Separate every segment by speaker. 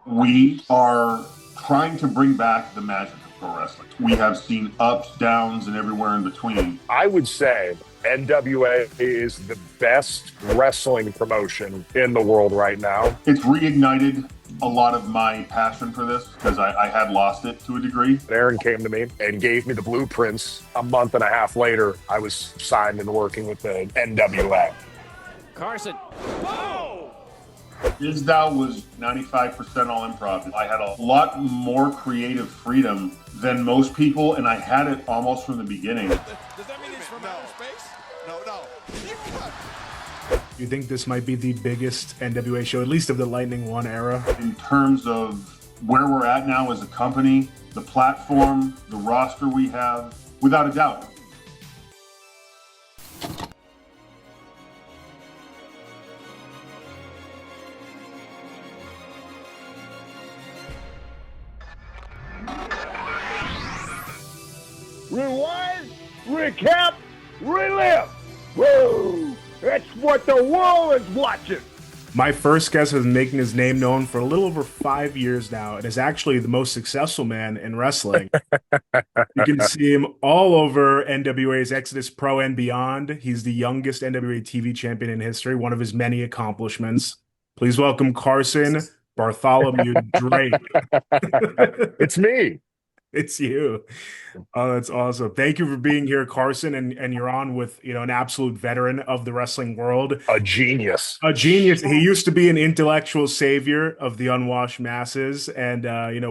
Speaker 1: We are trying to bring back the magic of pro wrestling. We have seen ups, downs, and everywhere in between.
Speaker 2: I would say NWA is the best wrestling promotion in the world right now.
Speaker 1: It's reignited a lot of my passion for this because I had lost it to a degree.
Speaker 2: Aaron came to me and gave me the blueprints. A month and a half later, I was signed and working with the NWA.
Speaker 3: Carson. Oh!
Speaker 1: Mizdow was 95% all improv. I had a lot more creative freedom than most people, and I had it almost from the beginning.
Speaker 3: Does that mean he's from outer space? No.
Speaker 4: You think this might be the biggest NWA show, at least of the Lightning One era?
Speaker 1: In terms of where we're at now as a company, the platform, the roster we have, without a doubt.
Speaker 5: Rewind, recap, relive. Whoa! That's what the world is watching.
Speaker 4: My first guest has been making his name known for a little over 5 years now, and is actually the most successful man in wrestling. You can see him all over NWA's Exodus Pro and beyond. He's the youngest NWA TV champion in history, one of his many accomplishments. Please welcome Carson Bartholomew Drake.
Speaker 2: It's me.
Speaker 4: It's you. Oh, that's awesome. Thank you for being here, Carson. And you're on with, an absolute veteran of the wrestling world.
Speaker 2: A genius.
Speaker 4: A genius. He used to be an intellectual savior of the unwashed masses. And,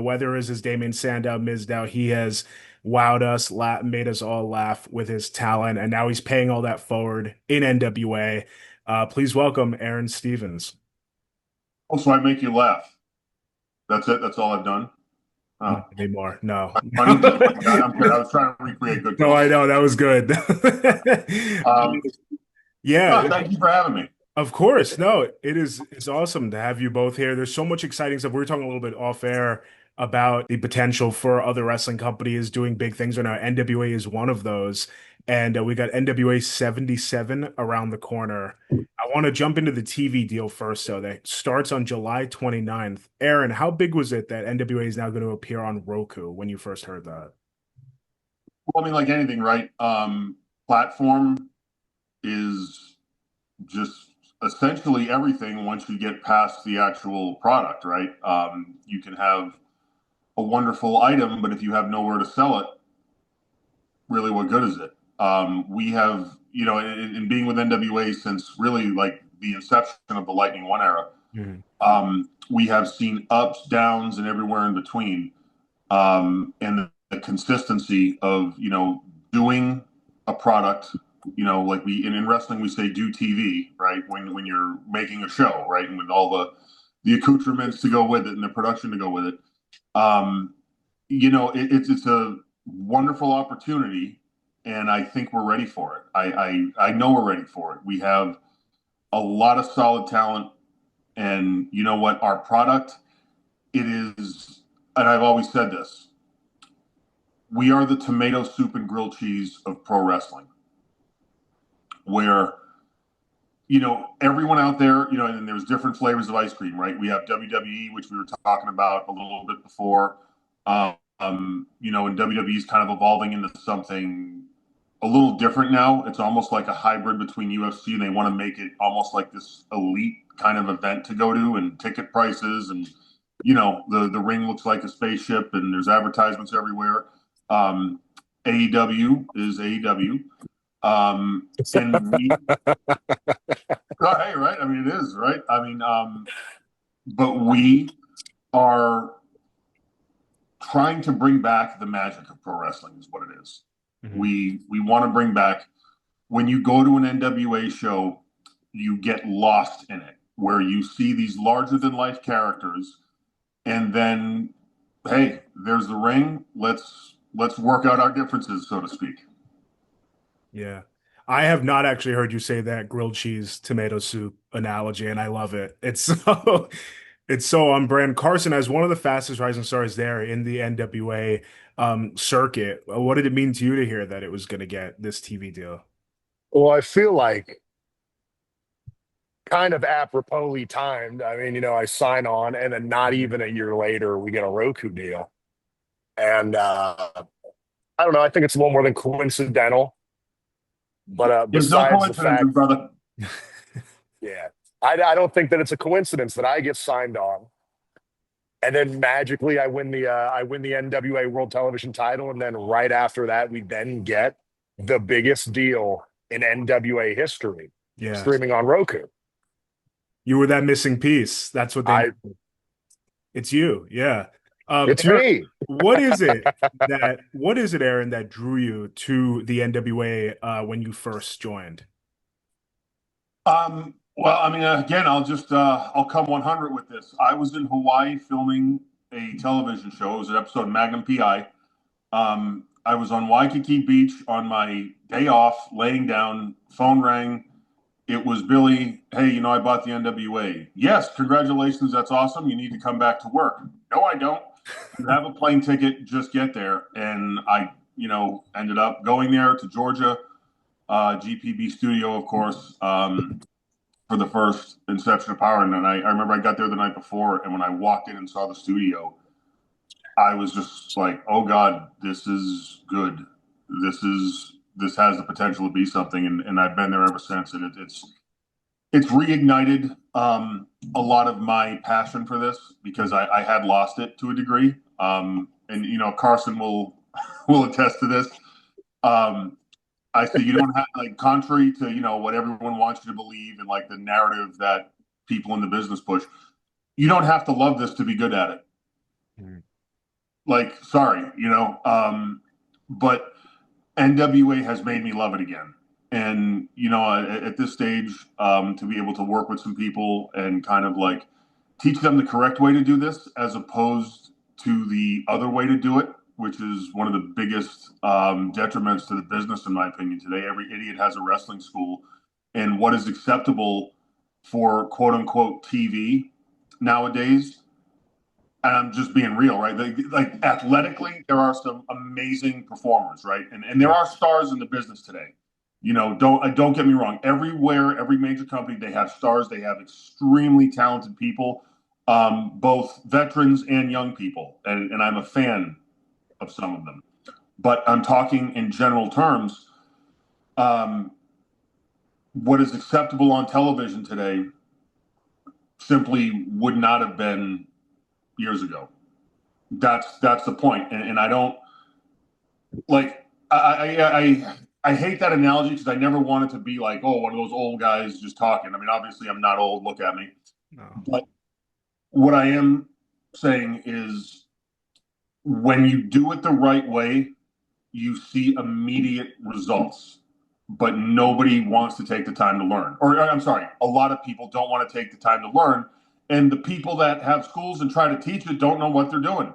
Speaker 4: whether it is his Damien Sandow, Mizdow, he has wowed us, made us all laugh with his talent. And now he's paying all that forward in NWA. Please welcome Aron Stevens.
Speaker 1: Also, I make you laugh. That's it. That's all I've done.
Speaker 4: Oh. Not anymore. No.
Speaker 1: I'm good. I was trying to recreate good.
Speaker 4: No, I know. That was good. Yeah.
Speaker 1: Thank you for having me.
Speaker 4: Of course. No, it's awesome to have you both here. There's so much exciting stuff. We were talking a little bit off air about the potential for other wrestling companies doing big things right now. NWA is one of those. And we got NWA 77 around the corner. I want to jump into the TV deal first, though. That starts on July 29th. Aron, how big was it that NWA is now going to appear on Roku when you first heard that?
Speaker 1: Well, I mean, like anything, right? Platform is just essentially everything once you get past the actual product, right? You can have a wonderful item, but if you have nowhere to sell it, really, what good is it? We have, in being with NWA since really like the inception of the Lightning One era, we have seen ups, downs, and everywhere in between. And the consistency of, doing a product, like in wrestling, we say do TV, right? When you're making a show, right? And with all the accoutrements to go with it and the production to go with it. It's a wonderful opportunity. And I think we're ready for it. I know we're ready for it. We have a lot of solid talent. And you know what? Our product, it is, and I've always said this, we are the tomato soup and grilled cheese of pro wrestling. Where, everyone out there, and there's different flavors of ice cream, right? We have WWE, which we were talking about a little bit before. And WWE is kind of evolving into something a little different now. It's almost like a hybrid between UFC, and they want to make it almost like this elite kind of event to go to, and ticket prices, and the ring looks like a spaceship, and there's advertisements everywhere. AEW is AEW, and we, hey, right? I mean, it is, right? I mean, but we are trying to bring back the magic of pro wrestling is what it is. Mm-hmm. We want to bring back, when you go to an NWA show, you get lost in it, where you see these larger than life characters, and then, hey, there's the ring. Let's work out our differences, so to speak.
Speaker 4: Yeah. I have not actually heard you say that grilled cheese tomato soup analogy, and I love it. It's so on brand. Carson, as one of the fastest rising stars there in the NWA circuit, what did it mean to you to hear that it was going to get this TV deal?
Speaker 2: Well, I feel like kind of apropos timed. I mean, I sign on, and then not even a year later, we get a Roku deal. And I don't know. I think it's a little more than coincidental. But
Speaker 1: There's no
Speaker 2: besides the
Speaker 1: coincidence,
Speaker 2: fact,
Speaker 1: brother.
Speaker 2: yeah, I don't think that it's a coincidence that I get signed on, and then magically I win the NWA World Television title, and then right after that we then get the biggest deal in NWA history,
Speaker 4: Yeah.
Speaker 2: streaming on Roku.
Speaker 4: You were that missing piece. That's what they. It's you. Yeah.
Speaker 2: It's
Speaker 4: Aaron,
Speaker 2: me.
Speaker 4: What is it, Aaron, that drew you to the NWA when you first joined?
Speaker 1: Well, I mean, again, I'll come 100 with this. I was in Hawaii filming a television show. It was an episode of Magnum PI. I was on Waikiki Beach on my day off, laying down. Phone rang. It was Billy. Hey, I bought the NWA. Yes, congratulations. That's awesome. You need to come back to work. No, I don't. You have a plane ticket. Just get there. And I, ended up going there to Georgia, GPB studio, of course, for the first inception of Power. And then I remember I got there the night before, and when I walked in and saw the studio, I was just like, oh God, this is good. This has the potential to be something. And I've been there ever since. And it's reignited a lot of my passion for this, because I had lost it to a degree. And Carson will attest to this. I say you don't have, contrary to what everyone wants you to believe, and the narrative that people in the business push, you don't have to love this to be good at it. Sorry, but NWA has made me love it again. And at this stage, to be able to work with some people and kind of teach them the correct way to do this, as opposed to the other way to do it, which is one of the biggest detriments to the business, in my opinion. Today, every idiot has a wrestling school, and what is acceptable for quote unquote TV nowadays, and I'm just being real, right? Athletically, there are some amazing performers, right? And there are stars in the business today. Don't get me wrong. Everywhere, every major company, they have stars. They have extremely talented people, both veterans and young people, and I'm a fan of some of them. But I'm talking in general terms. What is acceptable on television today simply would not have been years ago. That's the point. And I don't I hate that analogy, because I never wanted to be one of those old guys just talking. I mean, obviously I'm not old, look at me. No. But what I am saying is, when you do it the right way, you see immediate results, but nobody wants to take the time to learn. Or I'm sorry, a lot of people don't want to take the time to learn. And the people that have schools and try to teach it don't know what they're doing.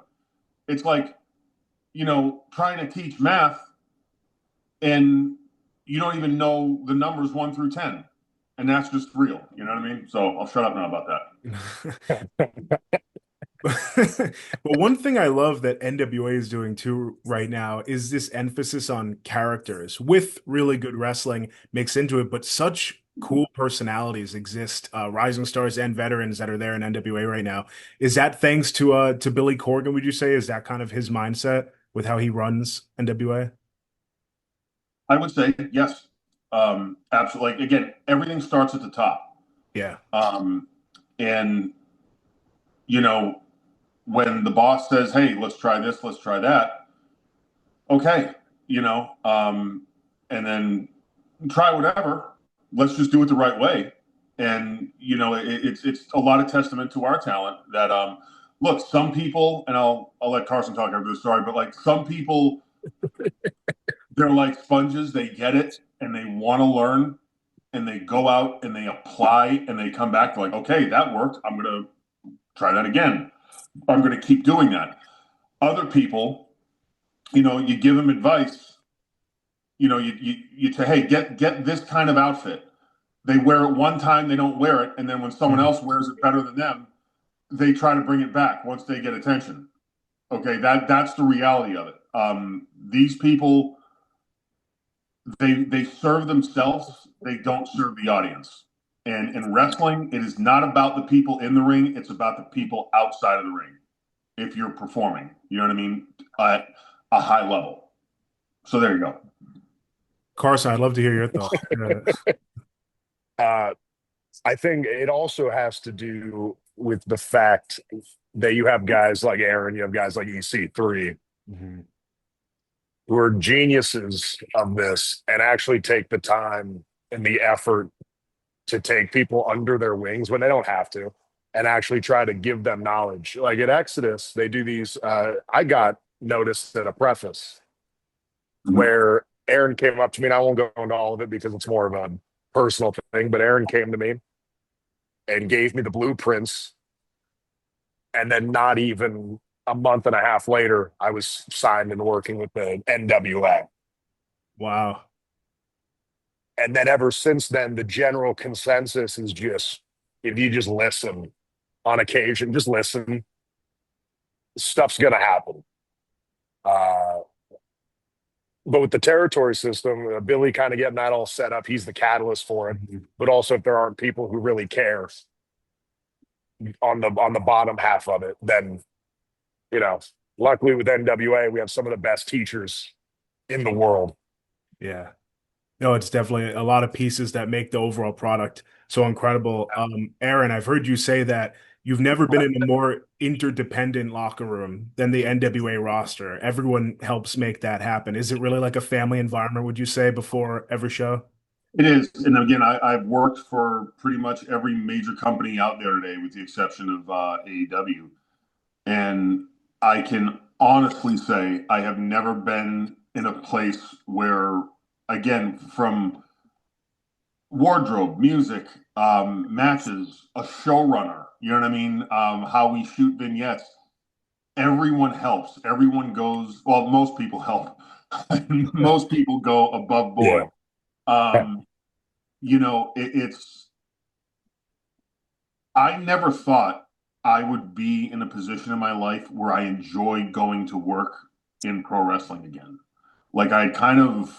Speaker 1: It's like, trying to teach math and you don't even know the numbers 1 through 10. And that's just real. You know what I mean? So I'll shut up now about that.
Speaker 4: But one thing I love that NWA is doing too right now is this emphasis on characters with really good wrestling mixed into it, but such cool personalities exist, rising stars and veterans that are there in NWA right now. Is that thanks to Billy Corgan, would you say? Is that kind of his mindset with how he runs NWA?
Speaker 1: I would say yes. Absolutely. Again, everything starts at the top.
Speaker 4: Yeah.
Speaker 1: And when the boss says, hey, let's try this, let's try that. Okay. And then try whatever. Let's just do it the right way. And, it's a lot of testament to our talent that, look, some people, and I'll let Carson talk after this, sorry, but some people, they're like sponges. They get it and they want to learn, and they go out and they apply and they come back to okay, that worked. I'm going to try that again. I'm going to keep doing that. Other people, you give them advice. You say, hey, get this kind of outfit. They wear it one time, they don't wear it, and then when someone else wears it better than them, they try to bring it back once they get attention. Okay, that's the reality of it. These people, they serve themselves. They don't serve the audience. And in wrestling, it is not about the people in the ring. It's about the people outside of the ring. If you're performing, you know what I mean? At a high level. So there you go.
Speaker 4: Carson, I'd love to hear your thoughts.
Speaker 2: I think it also has to do with the fact that you have guys like Aaron, you have guys like EC3, who are geniuses of this and actually take the time and the effort to take people under their wings when they don't have to and actually try to give them knowledge. Like at Exodus, they do these. I got noticed at a preface where Aaron came up to me, and I won't go into all of it because it's more of a personal thing, but Aaron came to me and gave me the blueprints. And then not even a month and a half later, I was signed and working with the NWA.
Speaker 4: Wow.
Speaker 2: And then ever since then, the general consensus is just, if you just listen on occasion, just listen, stuff's going to happen. But with the territory system, Billy kind of getting that all set up, he's the catalyst for it. But also, if there aren't people who really care on the bottom half of it, then, you know, luckily with NWA, we have some of the best teachers in the world.
Speaker 4: Yeah. No, it's definitely a lot of pieces that make the overall product so incredible. Aaron, I've heard you say that you've never been in a more interdependent locker room than the NWA roster. Everyone helps make that happen. Is it really like a family environment, would you say, before every show?
Speaker 1: It is. And again, I've worked for pretty much every major company out there today, with the exception of AEW. And I can honestly say I have never been in a place where, again, from wardrobe, music, matches, a showrunner, you know what I mean? How we shoot vignettes. Everyone helps. Everyone goes, well, most people help. Most people go above board. You know, I never thought I would be in a position in my life where I enjoy going to work in pro wrestling again. Like I kind of,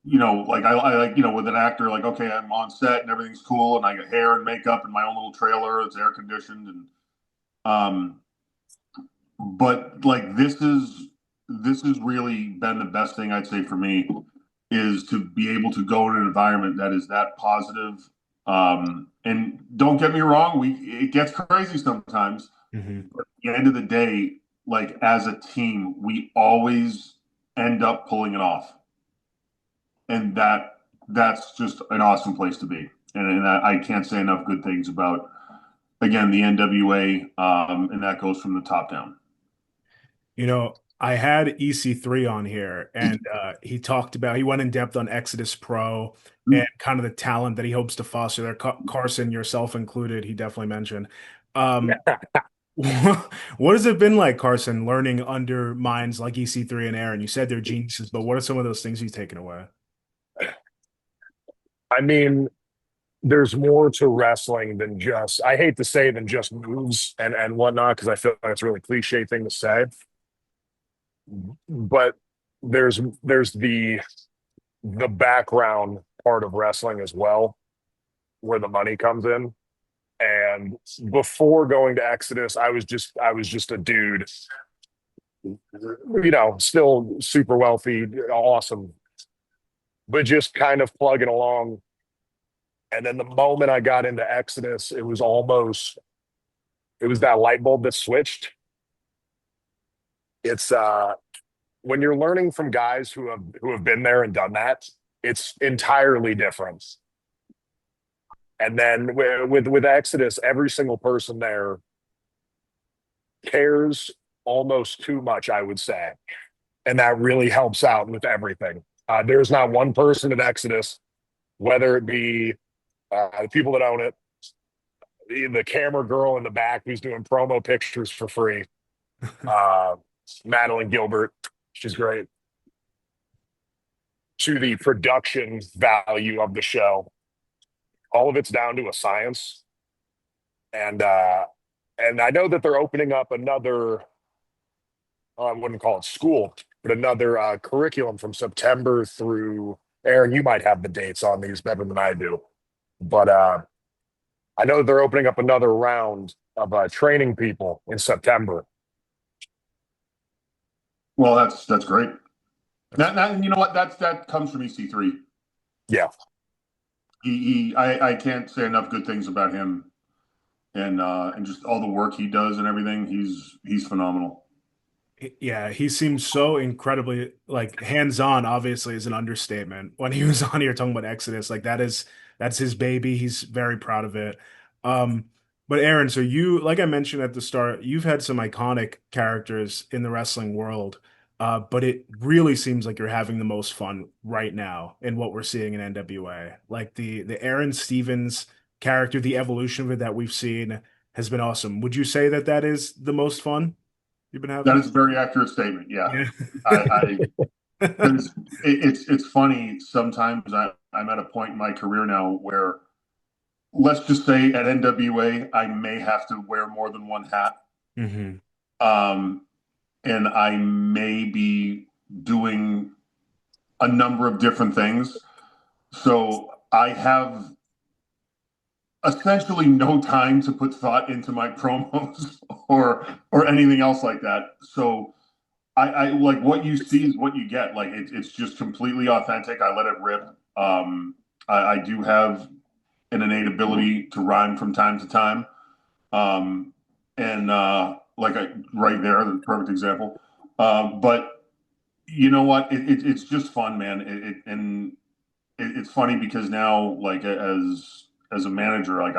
Speaker 1: you know, like I like, you know, with an actor, like, okay, I'm on set and everything's cool and I got hair and makeup in my own little trailer. It's air conditioned. And, but like, this has really been the best thing I'd say for me, is to be able to go in an environment that is that positive. And don't get me wrong, it gets crazy sometimes. But at the end of the day, like as a team, we always end up pulling it off. And that's just an awesome place to be. And I can't say enough good things about, again, the NWA, and that goes from the top down.
Speaker 4: You know, I had EC3 on here, and he went in depth on Exodus Pro and kind of the talent that he hopes to foster there. Carson, yourself included, he definitely mentioned. What has it been like, Carson, learning under minds like EC3 and Aaron? You said they're geniuses, but what are some of those things you've taken away?
Speaker 2: I mean, there's more to wrestling than just, I hate to say, than just moves and whatnot, because I feel like it's a really cliche thing to say. But there's the background part of wrestling as well, where the money comes in. And before going to Exodus, I was just a dude, you know, still super wealthy, awesome, but just kind of plugging along. And then the moment I got into Exodus, it was that light bulb that switched. It's when you're learning from guys who have been there and done that, it's entirely different. And then with Exodus, every single person there cares almost too much, I would say. And that really helps out with everything. There's not one person at Exodus, whether it be the people that own it, the camera girl in the back who's doing promo pictures for free, Madeline Gilbert, she's great, to the production value of the show. All of it's down to a science. And I know that they're opening up another, I wouldn't call it school, but another curriculum from September through, Aaron, you might have the dates on these better than I do. But I know they're opening up another round of training people in September.
Speaker 1: Well, that's great. That you know what? That comes from EC3.
Speaker 2: Yeah.
Speaker 1: I can't say enough good things about him, and just all the work he does and everything. He's phenomenal.
Speaker 4: Yeah, he seems so incredibly like hands-on, obviously is an understatement. When he was on here talking about Exodus, like that's his baby. He's very proud of it. Um, but Aaron, so you, like I mentioned at the start, you've had some iconic characters in the wrestling world. But it really seems like you're having the most fun right now in what we're seeing in NWA. Like the Aron Stevens character, the evolution of it that we've seen has been awesome. Would you say that that is the most fun you've been
Speaker 1: That
Speaker 4: having?
Speaker 1: is a very accurate statement. Yeah,
Speaker 4: Yeah.
Speaker 1: I because it's funny sometimes. I'm at a point in my career now where, let's just say at NWA, I may have to wear more than one hat.
Speaker 4: Hmm.
Speaker 1: Um, and I may be doing a number of different things. So I have essentially no time to put thought into my promos or anything else like that. So I like what you see is what you get. Like it's just completely authentic. I let it rip. I do have an innate ability to rhyme from time to time. And like right there, the perfect example. But you know what? It's just fun, man. It's funny because now, like as a manager, like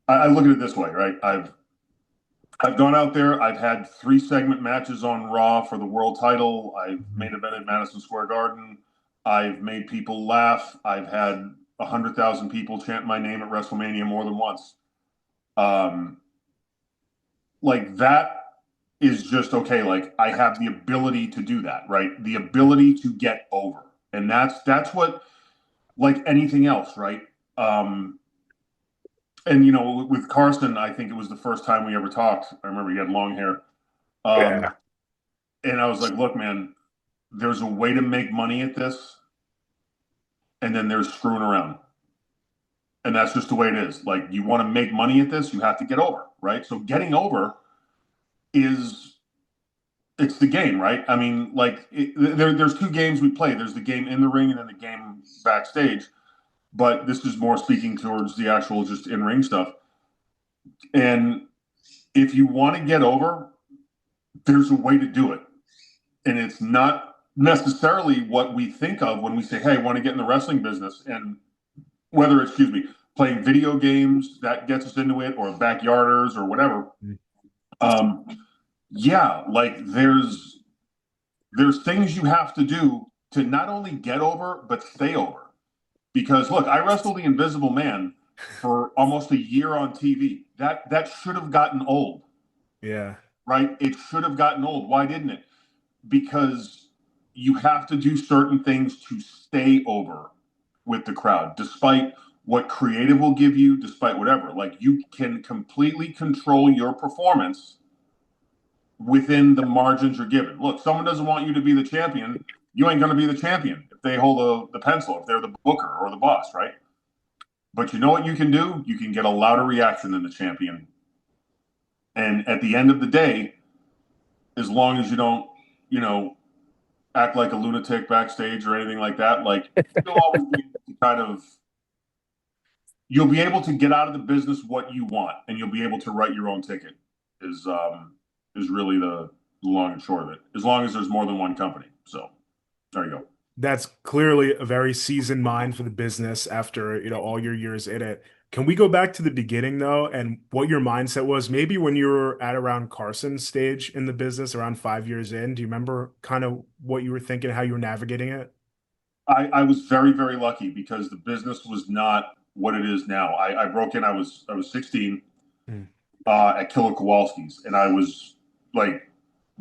Speaker 1: I look at it this way, right? I've gone out there. I've had 3 segment matches on Raw for the world title. I've main evented Madison Square Garden. I've made people laugh. I've had 100,000 people chant my name at WrestleMania more than once. Like that is just okay. Like I have the ability to do that, right? The ability to get over, and that's what, like anything else, right? And with Carson, I think it was the first time we ever talked. I remember he had long hair.
Speaker 2: Yeah.
Speaker 1: And I was like, look, man, there's a way to make money at this, and then there's screwing around. And that's just the way it is. Like, you want to make money at this, you have to get over, right? So getting over it's the game, right? I mean, like, there's 2 games we play. There's the game in the ring and then the game backstage. But this is more speaking towards the actual just in-ring stuff. And if you want to get over, there's a way to do it. And it's not necessarily what we think of when we say, hey, I want to get in the wrestling business. And whether it's, playing video games that gets us into it, or backyarders or whatever. Yeah, like there's things you have to do to not only get over, but stay over. Because look, I wrestled the Invisible Man for almost a year on TV. That should have gotten old.
Speaker 4: Yeah.
Speaker 1: Right? It should have gotten old. Why didn't it? Because you have to do certain things to stay over with the crowd, despite what creative will give you, despite whatever. Like, you can completely control your performance within the margins you're given. Look, someone doesn't want you to be the champion. You ain't going to be the champion if they hold the pencil, if they're the booker or the boss, right? But you know what you can do? You can get a louder reaction than the champion. And at the end of the day, as long as you don't, act like a lunatic backstage or anything like that, like, you'll always be able to you'll be able to get out of the business what you want, and you'll be able to write your own ticket. Is really the long and short of it. As long as there's more than one company. So there you go.
Speaker 4: That's clearly a very seasoned mind for the business after, all your years in it. Can we go back to the beginning though, and what your mindset was maybe when you were at around Carson's stage in the business around 5 years in? Do you remember kind of what you were thinking, how you were navigating it?
Speaker 1: I was very, very lucky because the business was not what it is now. I broke in, I was 16 at Killer Kowalski's, and I was like,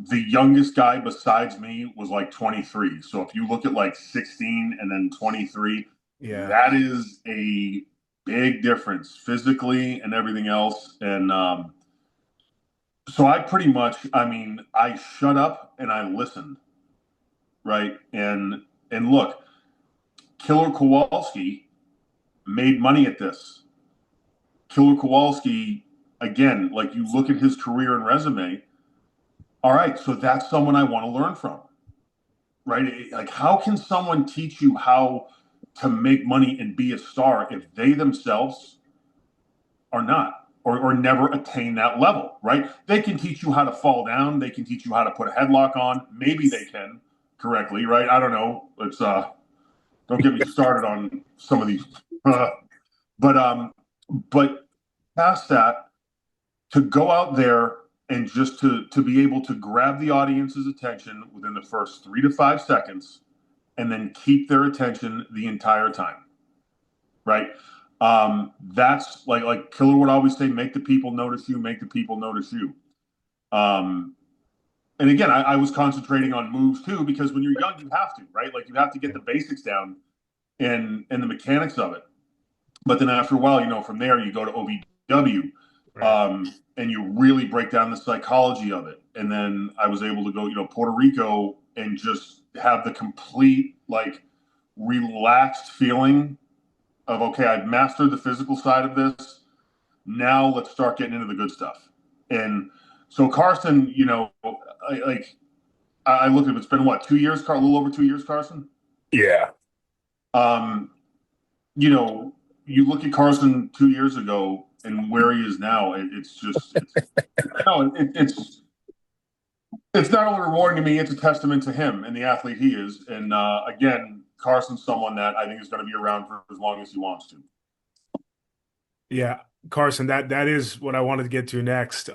Speaker 1: the youngest guy besides me was like 23. So if you look at like 16 and then 23,
Speaker 4: Yeah.
Speaker 1: that is a big difference physically and everything else. And so I pretty much, I shut up and I listened, right? And look, Killer Kowalski made money at this. Killer Kowalski, again, like you look at his career and resume, all right, so that's someone I want to learn from, right? Like, how can someone teach you how to make money and be a star if they themselves are not, or never attain that level, right? They can teach you how to fall down. They can teach you how to put a headlock on. Maybe they can correctly, right? I don't know. Let's don't get me started on some of these, but past that, to go out there and just to be able to grab the audience's attention within the first 3 to 5 seconds and then keep their attention the entire time, right? That's like Killer would always say, make the people notice you, make the people notice you. And again, I was concentrating on moves too, because when you're young, you have to, right? Like you have to get the basics down and the mechanics of it. But then after a while, you know, from there you go to OVW, right. And you really break down the psychology of it. And then I was able to go, you know, Puerto Rico and just have the complete, like, relaxed feeling of, okay, I've mastered the physical side of this. Now let's start getting into the good stuff. And so Carson, you know, I looked at it, it's been what, 2 years, a little over 2 years, Carson?
Speaker 2: Yeah.
Speaker 1: You know, you look at Carson 2 years ago and where he is now, it's not only rewarding to me, it's a testament to him and the athlete he is. And again, Carson's someone that I think is going to be around for as long as he wants to.
Speaker 4: Yeah, Carson, that is what I wanted to get to next.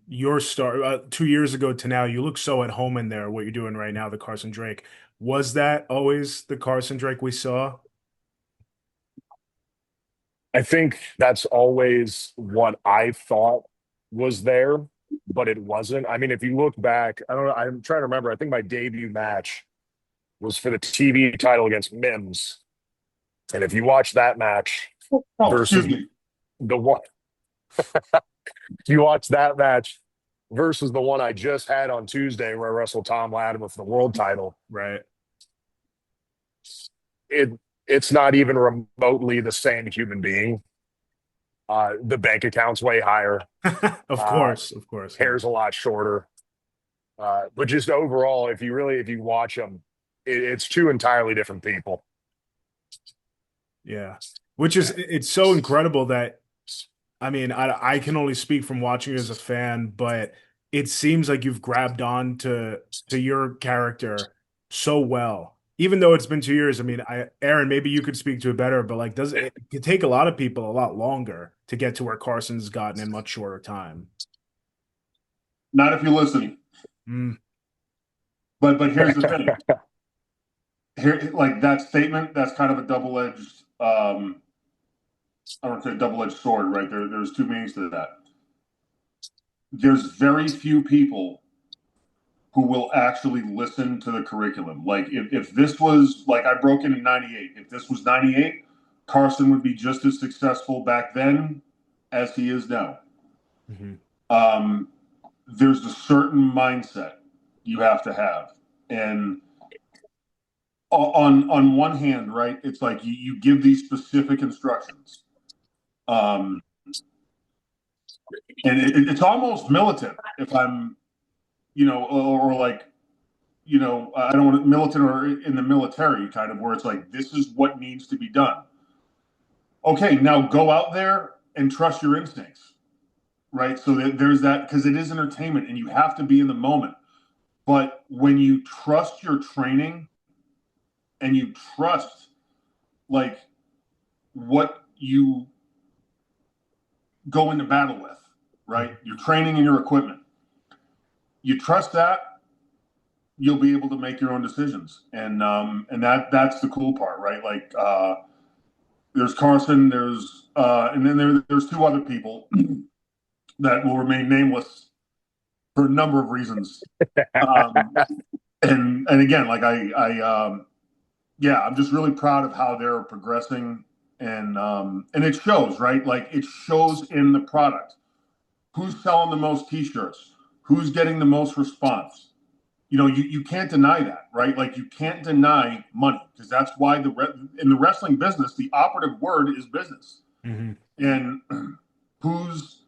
Speaker 4: Your star 2 years ago to now, you look so at home in there, what you're doing right now, the Carson Drake. Was that always the Carson Drake we saw?
Speaker 2: I think that's always what I thought was there, but it wasn't. I mean, if you look back, I don't know, I'm trying to remember. I think my debut match was for the TV title against Mims. And if you watch that match versus the one, you watch that match versus the one I just had on Tuesday where I wrestled Thom Latimer for the world title.
Speaker 4: Right.
Speaker 2: It's not even remotely the same human being. The bank account's way higher.
Speaker 4: Of course.
Speaker 2: Hair's a lot shorter. But just overall, if you watch them, it's two entirely different people.
Speaker 4: Yeah. Which is, it's so incredible that, I mean, I can only speak from watching it as a fan, but it seems like you've grabbed on to your character so well. Even though it's been 2 years, I mean, Aaron, maybe you could speak to it better, but like, it could take a lot of people a lot longer to get to where Carson's gotten in much shorter time.
Speaker 1: Not if you listen. But here's the thing. Here, like that statement, that's kind of a double-edged. I don't say double-edged sword, right? There's two meanings to that. There's very few people who will actually listen to the curriculum. Like if this was, like I broke in 98, if this was 98, Carson would be just as successful back then as he is now. Mm-hmm. There's a certain mindset you have to have. And on one hand, right, it's like you give these specific instructions. And it's almost militant if I'm, you know, or like, you know, I don't want to militant or in the military kind of where it's like, this is what needs to be done. Okay, now go out there and trust your instincts, right? So there's that, because it is entertainment and you have to be in the moment. But when you trust your training and you trust like what you go into battle with, right? Your training and your equipment. You trust that, you'll be able to make your own decisions. And that's the cool part, right? Like there's Carson, there's and then there's two other people that will remain nameless for a number of reasons. And again, like I'm just really proud of how they're progressing, and it shows, right? Like it shows in the product. Who's selling the most T-shirts? Who's getting the most response? You know, you can't deny that, right? Like you can't deny money, because that's why in the wrestling business, the operative word is business. Mm-hmm. And who's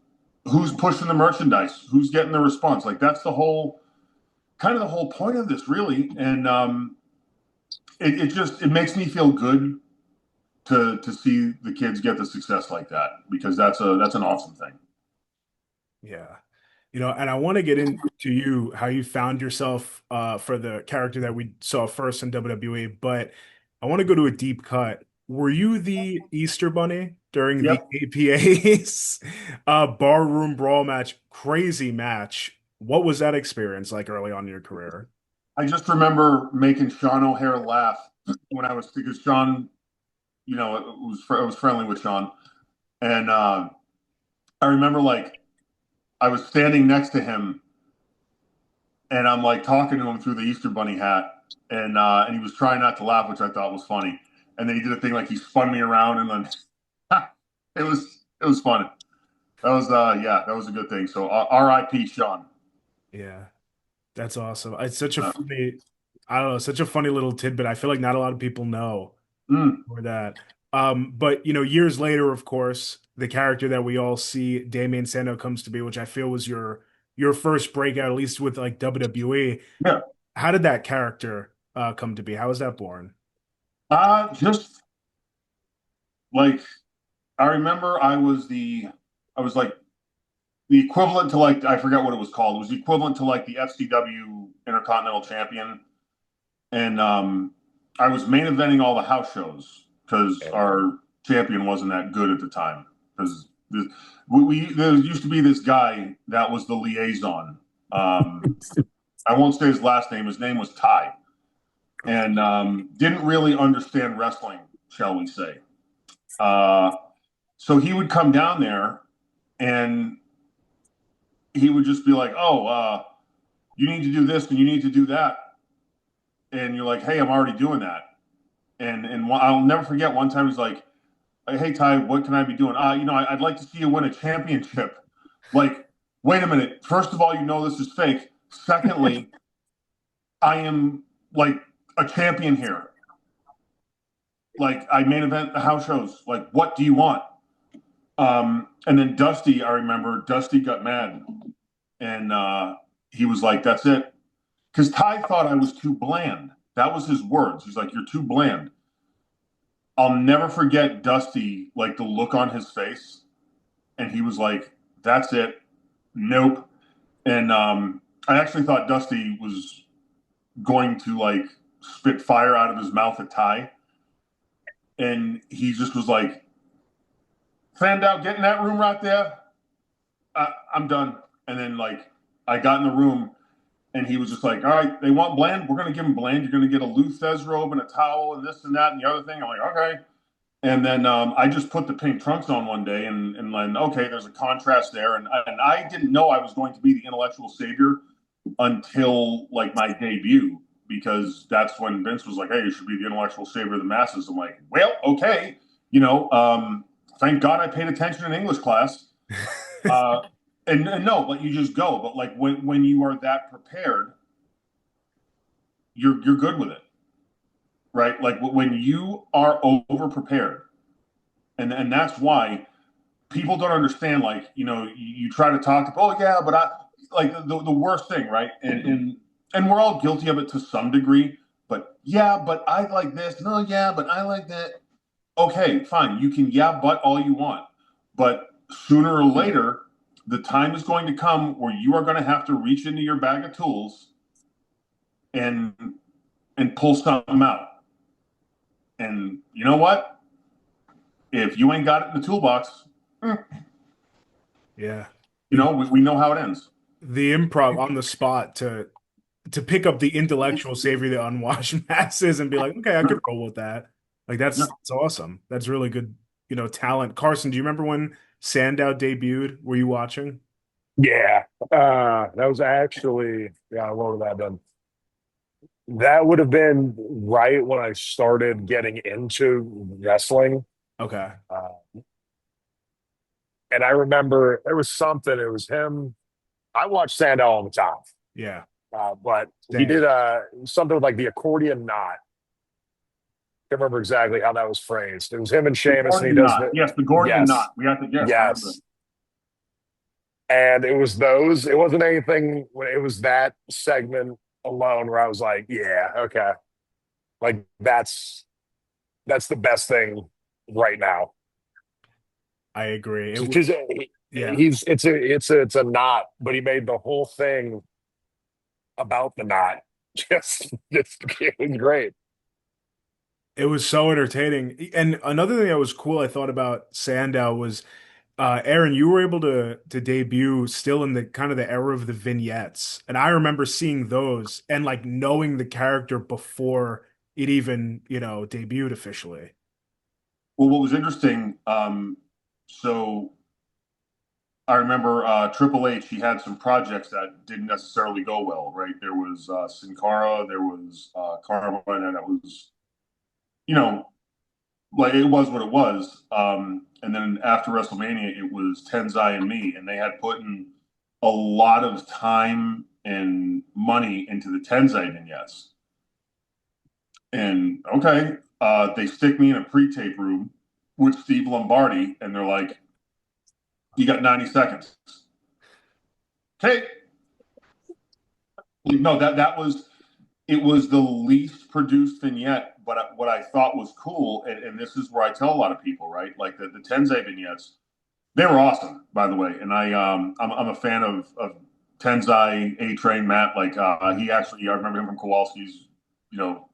Speaker 1: pushing the merchandise, who's getting the response. Like that's the whole point of this, really. And it makes me feel good to see the kids get the success like that, because that's an awesome thing.
Speaker 4: Yeah. And I want to get into how you found yourself for the character that we saw first in WWE, but I want to go to a deep cut. Were you the Easter Bunny during the
Speaker 1: Yep.
Speaker 4: APA's barroom brawl match? Crazy match. What was that experience like early on in your career?
Speaker 1: I just remember making Sean O'Hare laugh because Sean, I was friendly with Sean, and I remember like I was standing next to him, and I'm like talking to him through the Easter Bunny hat, and he was trying not to laugh, which I thought was funny. And then he did a thing like he spun me around, and then it was fun. That was that was a good thing. So R.I.P. Sean.
Speaker 4: Yeah, that's awesome. It's such a funny, I don't know, such a funny little tidbit. I feel like not a lot of people know for that. But years later, of course, the character that we all see, Damien Sandow, comes to be, which I feel was your first breakout, at least with like WWE.
Speaker 1: Yeah.
Speaker 4: How did that character come to be? How was that born?
Speaker 1: Just like I remember, I was like the equivalent to like I forgot what it was called. It was the equivalent to like the FCW Intercontinental Champion, and I was main eventing all the house shows because our champion wasn't that good at the time. Because there used to be this guy that was the liaison. I won't say his last name. His name was Ty, and didn't really understand wrestling, shall we say. So he would come down there, and he would just be like, "Oh, you need to do this and you need to do that," and you're like, "Hey, I'm already doing that." And I'll never forget one time he's like, "Hey Ty, what can I be doing? I'd like to see you win a championship." Like, wait a minute. First of all, this is fake. Secondly, I am like a champion here. Like, I main event the house shows. Like, what do you want? And then Dusty, I remember Dusty got mad, and he was like, "That's it," because Ty thought I was too bland. That was his words. He's like, "You're too bland." I'll never forget Dusty, like the look on his face, and he was like, "That's it, nope." And I actually thought Dusty was going to like spit fire out of his mouth at Ty, and he just was like, "Sandow, get in that room right there. I'm done." And then like I got in the room, and he was just like, "All right, they want Bland. We're going to give him Bland. You're going to get a Luthez robe and a towel and this and that and the other thing." I'm like, "Okay." And then I just put the pink trunks on one day, and then okay, there's a contrast there, and I didn't know I was going to be the intellectual savior until like my debut, because that's when Vince was like, "Hey, you should be the intellectual savior of the masses." I'm like, "Well, okay, thank God I paid attention in English class." And no, but you just go. But like when you are that prepared, you're good with it, right? Like when you are over prepared, and that's why people don't understand. Like you try to talk to, "Oh yeah, but I like the worst thing," right? And we're all guilty of it to some degree. But yeah, but I like this. No, yeah, but I like that. Okay, fine. You can but all you want, but sooner or later, the time is going to come where you are going to have to reach into your bag of tools and pull something out. And you know what? If you ain't got it in the toolbox,
Speaker 4: Yeah,
Speaker 1: we know how it ends.
Speaker 4: the improv on the spot to pick up the intellectual savior, the unwashed masses, and be like, "Okay, I could roll with that." Like that's awesome. That's really good, talent. Carson, do you remember when Sandow debuted? Were you watching?
Speaker 2: Yeah. That was actually, what would that have been? That would have been right when I started getting into wrestling.
Speaker 4: Okay.
Speaker 2: And I remember there was something, it was him. I watched Sandow all the time.
Speaker 4: Yeah.
Speaker 2: But
Speaker 4: Same.
Speaker 2: he did something with like the accordion knot. Can't remember exactly how that was phrased. It was him and Sheamus, and he does
Speaker 1: Yes, the Gordian knot. We have to
Speaker 2: yes. And it was those. It wasn't anything. It was that segment alone where I was like, yeah, okay, like that's the best thing right now.
Speaker 4: I agree. It was,
Speaker 2: Because
Speaker 4: yeah.
Speaker 2: it's a knot, but he made the whole thing about the knot. Just it was great.
Speaker 4: It was so entertaining. And another thing that was cool I thought about Sandow was Aaron, you were able to debut still in the kind of the era of the vignettes. And I remember seeing those and like knowing the character before it even, debuted officially.
Speaker 1: Well, what was interesting, so I remember Triple H, he had some projects that didn't necessarily go well, right? There was Sin Cara, there was Karma, and it was, you know, like it was what it was. And then after WrestleMania, it was Tenzai and me, and they had put in a lot of time and money into the Tenzai vignettes. And okay, they stick me in a pre-tape room with Steve Lombardi, and they're like, "You got 90 seconds." Okay, no, that was it was the least produced vignette, but what I thought was cool, and this is where I tell a lot of people, right? Like the Tenzai vignettes, they were awesome, by the way. And I'm a fan of Tenzai, A Train, Matt. Like he actually, I remember him from Kowalski's, you know,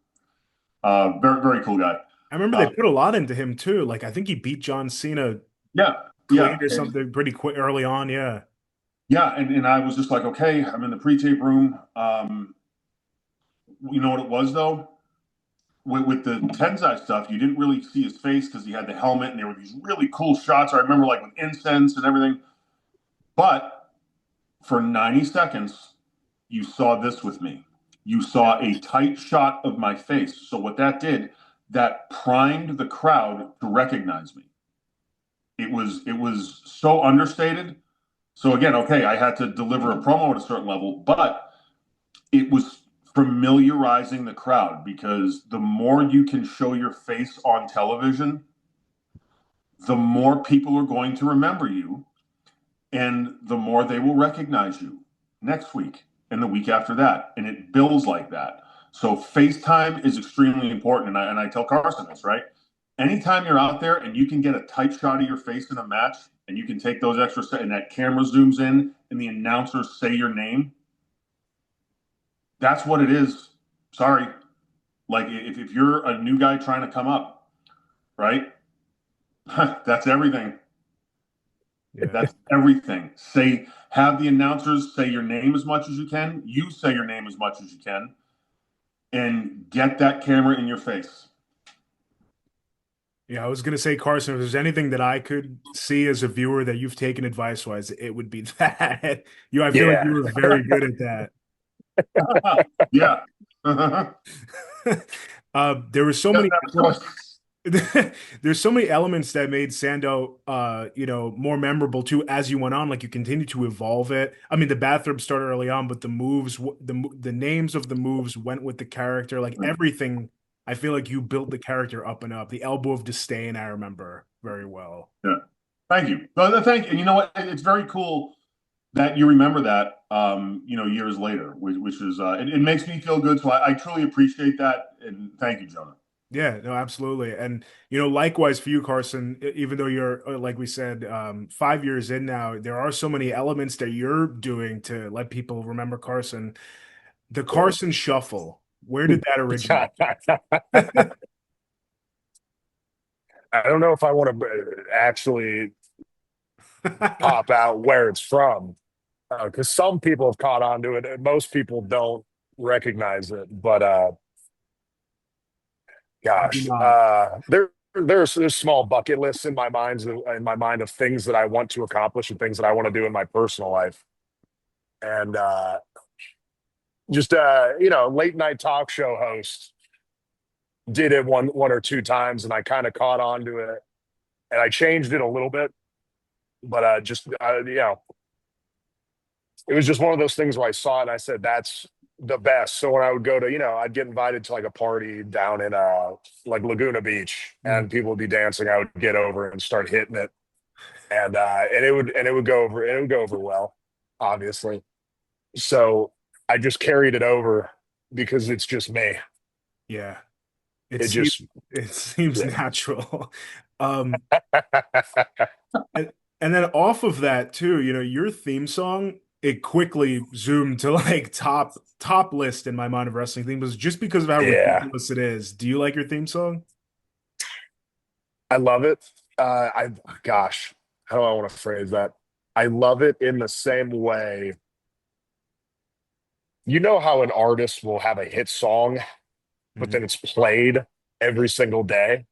Speaker 1: very very cool guy.
Speaker 4: I remember they put a lot into him too. Like I think he beat John Cena
Speaker 1: Yeah,
Speaker 4: clean
Speaker 1: yeah,
Speaker 4: or something pretty quick early on. Yeah.
Speaker 1: yeah. And I was just like, okay, I'm in the pre-tape room. You know what it was though? With the Tenzai stuff, you didn't really see his face because he had the helmet, and there were these really cool shots. I remember, like with incense and everything. But for 90 seconds, you saw this with me. You saw a tight shot of my face. So what that did, that primed the crowd to recognize me. It was so understated. So again, okay, I had to deliver a promo at a certain level, but it was familiarizing the crowd because the more you can show your face on television, the more people are going to remember you and the more they will recognize you next week and the week after that. And it builds like that. So FaceTime is extremely important. And I tell Carson this, right? Anytime you're out there and you can get a tight shot of your face in a match and you can take those extra and that camera zooms in and the announcers say your name, that's what it is. Sorry. Like if you're a new guy trying to come up, right? That's everything.
Speaker 4: Yeah.
Speaker 1: That's everything. Have the announcers say your name as much as you can. You say your name as much as you can, and get that camera in your face.
Speaker 4: Yeah, I was gonna say, Carson, if there's anything that I could see as a viewer that you've taken advice wise, it would be that. I feel like
Speaker 2: Yeah.
Speaker 4: you were very good at
Speaker 1: Yeah.
Speaker 4: that. There were so many there's so many elements that made Sandow more memorable too as you went on. Like you continue to evolve it. I mean, the bathroom started early on, but the moves, the names of the moves went with the character. Like everything, I feel like you built the character up and up. The elbow of disdain, I remember very well.
Speaker 1: Yeah. Thank you. Thank you. And you know what? It's very cool that you remember that, years later, which is, it makes me feel good. So I truly appreciate that. And thank you, Jonah.
Speaker 4: Yeah, no, absolutely. And, likewise for you, Carson, even though you're, like we said, 5 years in now, there are so many elements that you're doing to let people remember Carson. The Carson Shuffle, where did that originate?
Speaker 2: I don't know if I want to actually pop out where it's from because some people have caught on to it and most people don't recognize it. But gosh, there's small bucket lists in my mind of things that I want to accomplish and things that I want to do in my personal life, and just late night talk show host. Did it one or two times, and I kind of caught on to it, and I changed it a little bit, but it was just one of those things where I saw it and I said, that's the best. So when I would go to, I'd get invited to like a party down in like Laguna Beach and people would be dancing. I would get over and start hitting it. and it would go over well, obviously. So I just carried it over because it's just me.
Speaker 4: Yeah.
Speaker 2: It just
Speaker 4: It seems
Speaker 2: yeah.
Speaker 4: natural. Um, and, and then off of that too, your theme song, it quickly zoomed to like top list in my mind of wrestling themes just because of how
Speaker 2: Yeah,
Speaker 4: ridiculous it is. Do you like your theme song?
Speaker 2: I love it. I gosh, how do I want to phrase that? I love it in the same way. You know how an artist will have a hit song, but
Speaker 4: Mhm.
Speaker 2: then it's played every single day?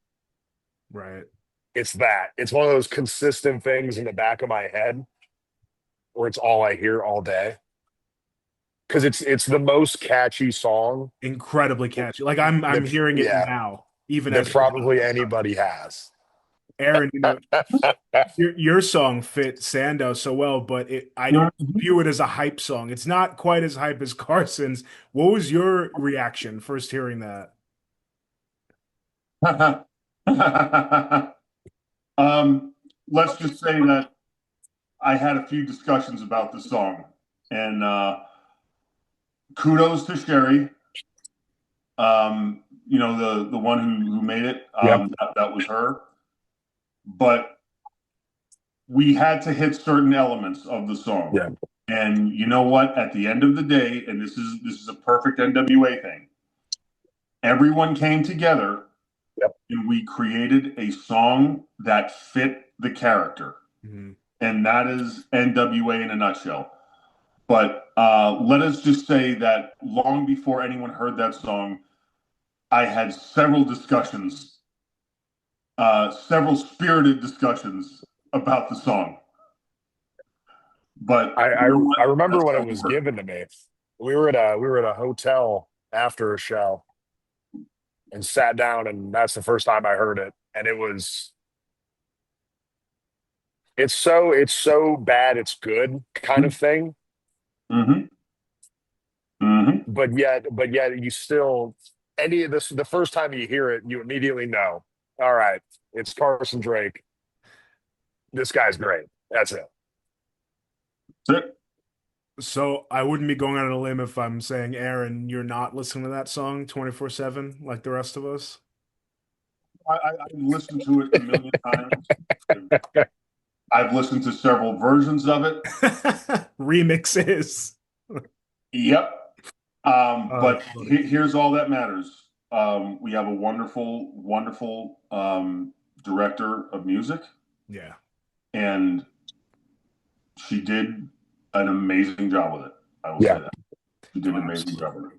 Speaker 4: Right.
Speaker 2: It's that. It's one of those consistent things in the back of my head where it's all I hear all day. Because it's the most catchy song.
Speaker 4: Incredibly catchy. Like I'm
Speaker 2: That
Speaker 4: hearing it
Speaker 2: yeah,
Speaker 4: now, even
Speaker 2: that
Speaker 4: as we're
Speaker 2: probably
Speaker 4: talking.
Speaker 2: anybody has.
Speaker 4: Aaron, your song fit Sandow so well, but I don't view it as a hype song. It's not quite as hype as Carson's. What was your reaction first hearing that?
Speaker 1: um, let's just say that I had a few discussions about the song, and kudos to Sherry. The one who made it.
Speaker 2: Yep.
Speaker 1: That was her. But we had to hit certain elements of the song.
Speaker 2: Yeah.
Speaker 1: And you know what? At the end of the day, and this is a perfect NWA thing. Everyone came together
Speaker 2: Yep.
Speaker 1: and we created a song that fit the character.
Speaker 4: Mhm.
Speaker 1: And that is NWA in a nutshell. But let us just say that long before anyone heard that song, I had several spirited discussions about the song. But
Speaker 2: I,
Speaker 1: you
Speaker 2: I
Speaker 1: know what?
Speaker 2: I remember
Speaker 1: That's
Speaker 2: when it
Speaker 1: all
Speaker 2: was
Speaker 1: over.
Speaker 2: given to me. We were at a hotel after a show and sat down, and that's the first time I heard it. And it's so bad it's good kind of thing.
Speaker 1: Mm-hmm. Mm-hmm.
Speaker 2: But yet you still any of this the first time you hear it, you immediately know, all right, it's Carson Drake. This guy's great. That's it.
Speaker 1: That's it.
Speaker 4: So I wouldn't be going out on a limb if I'm saying, Aaron, you're not listening to that song 24/7 like the rest of us.
Speaker 1: I've listened to it a million times. I've listened to several versions of it.
Speaker 4: Remixes.
Speaker 1: Yep. But
Speaker 4: Funny.
Speaker 1: here's all that matters. We have a wonderful, wonderful director of music,
Speaker 4: Yeah.
Speaker 1: and she did an amazing job with it. I will
Speaker 2: Yeah.
Speaker 1: say that. She did an amazing job with it.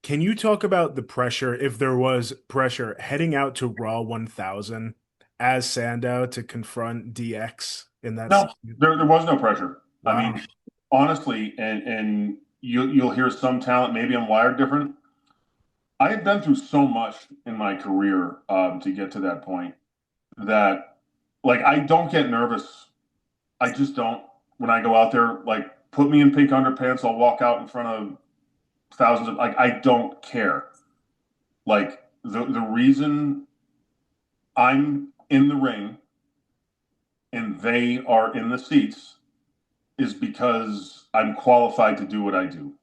Speaker 4: Can you talk about the pressure, if there was pressure, heading out to Raw 1000 as Sandow to confront DX in that
Speaker 1: No,
Speaker 4: scene?
Speaker 1: there was no pressure. I
Speaker 4: Wow.
Speaker 1: mean, honestly, and you'll hear some talent. Maybe I'm wired different. I had been through so much in my career to get to that point that, like, I don't get nervous. I just don't. When I go out there, like, put me in pink underpants, I'll walk out in front of thousands of, like, I don't care. Like, the reason I'm in the ring and they are in the seats is because I'm qualified to do what I do.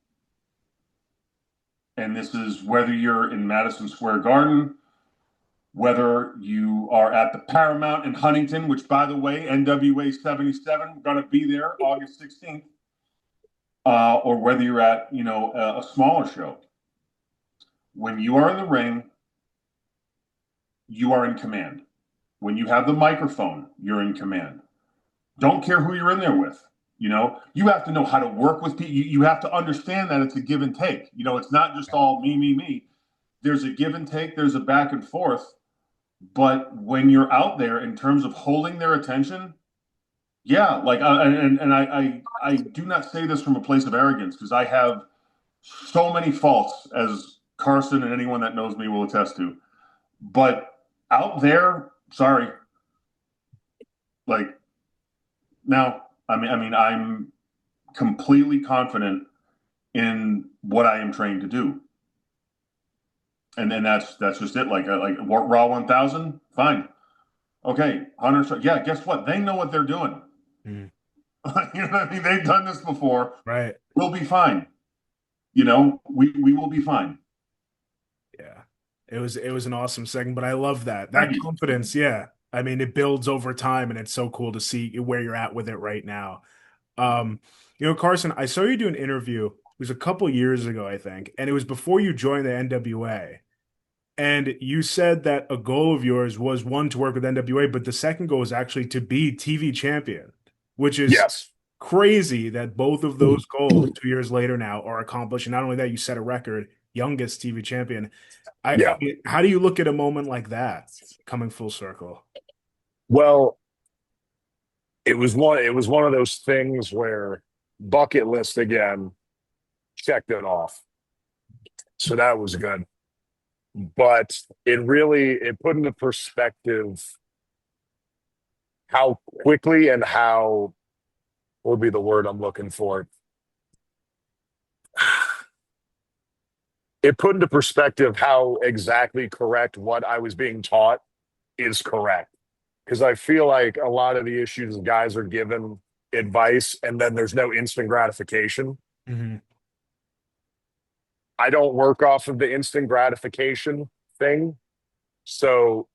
Speaker 1: And this is whether you're in Madison Square Garden, whether you are at the Paramount in Huntington, which, by the way, NWA 77, going to be there August 16th, or whether you're at, a smaller show. When you are in the ring, you are in command. When you have the microphone, you're in command. Don't care who you're in there with. You have to know how to work with people. You have to understand that it's a give and take. It's not just all me, me, me. There's a give and take. There's a back and forth. But when you're out there in terms of holding their attention, yeah, like, I do not say this from a place of arrogance because I have so many faults, as Carson and anyone that knows me will attest to. But out there, sorry, like, now, I'm completely confident in what I am trained to do, and then that's just it. Like Raw 1000, fine. Okay, Hunter. Yeah, guess what? They know what they're doing.
Speaker 4: Mm.
Speaker 1: You know what I mean? They've done this before.
Speaker 4: Right.
Speaker 1: We'll be fine. You know, we will be fine.
Speaker 4: Yeah. It was an awesome segment, but I love that.
Speaker 1: Thank
Speaker 4: That
Speaker 1: you.
Speaker 4: confidence, yeah. I mean, it builds over time and it's so cool to see where you're at with it right now. Carson, I saw you do an interview. It was a couple years ago, I think, and it was before you joined the NWA. And you said that a goal of yours was one to work with NWA, but the second goal is actually to be TV champion, which is
Speaker 2: Yes.
Speaker 4: crazy that both of those goals 2 years later now are accomplished. And not only that, you set a record, youngest TV champion. I
Speaker 2: Yeah.
Speaker 4: mean, how do you look at a moment like that coming full circle?
Speaker 2: Well, it was one of those things where bucket list again, checked it off. So that was good. But it put into perspective how quickly and how, what would be the word I'm looking for? It put into perspective how exactly correct what I was being taught is correct. Because I feel like a lot of the issues guys are given advice and then there's no instant gratification.
Speaker 4: Mm-hmm.
Speaker 2: I don't work off of the instant gratification thing. So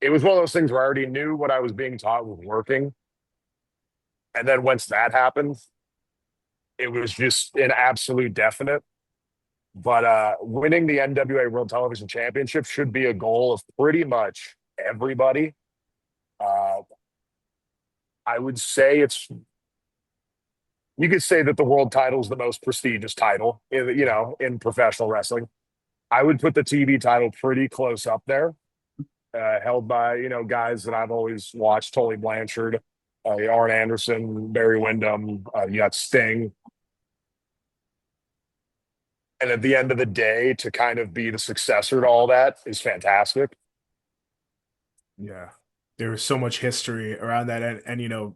Speaker 2: it was one of those things where I already knew what I was being taught was working. And then once that happened, it was just an absolute definite. But winning the NWA World Television Championship should be a goal of pretty much everybody. I would say you could say that the world title is the most prestigious title in professional wrestling. I would put the TV title pretty close up there, held by, guys that I've always watched: Tully Blanchard, Arn Anderson, Barry Windham, you got Sting. And at the end of the day, to kind of be the successor to all that is fantastic.
Speaker 4: Yeah. There was so much history around that. And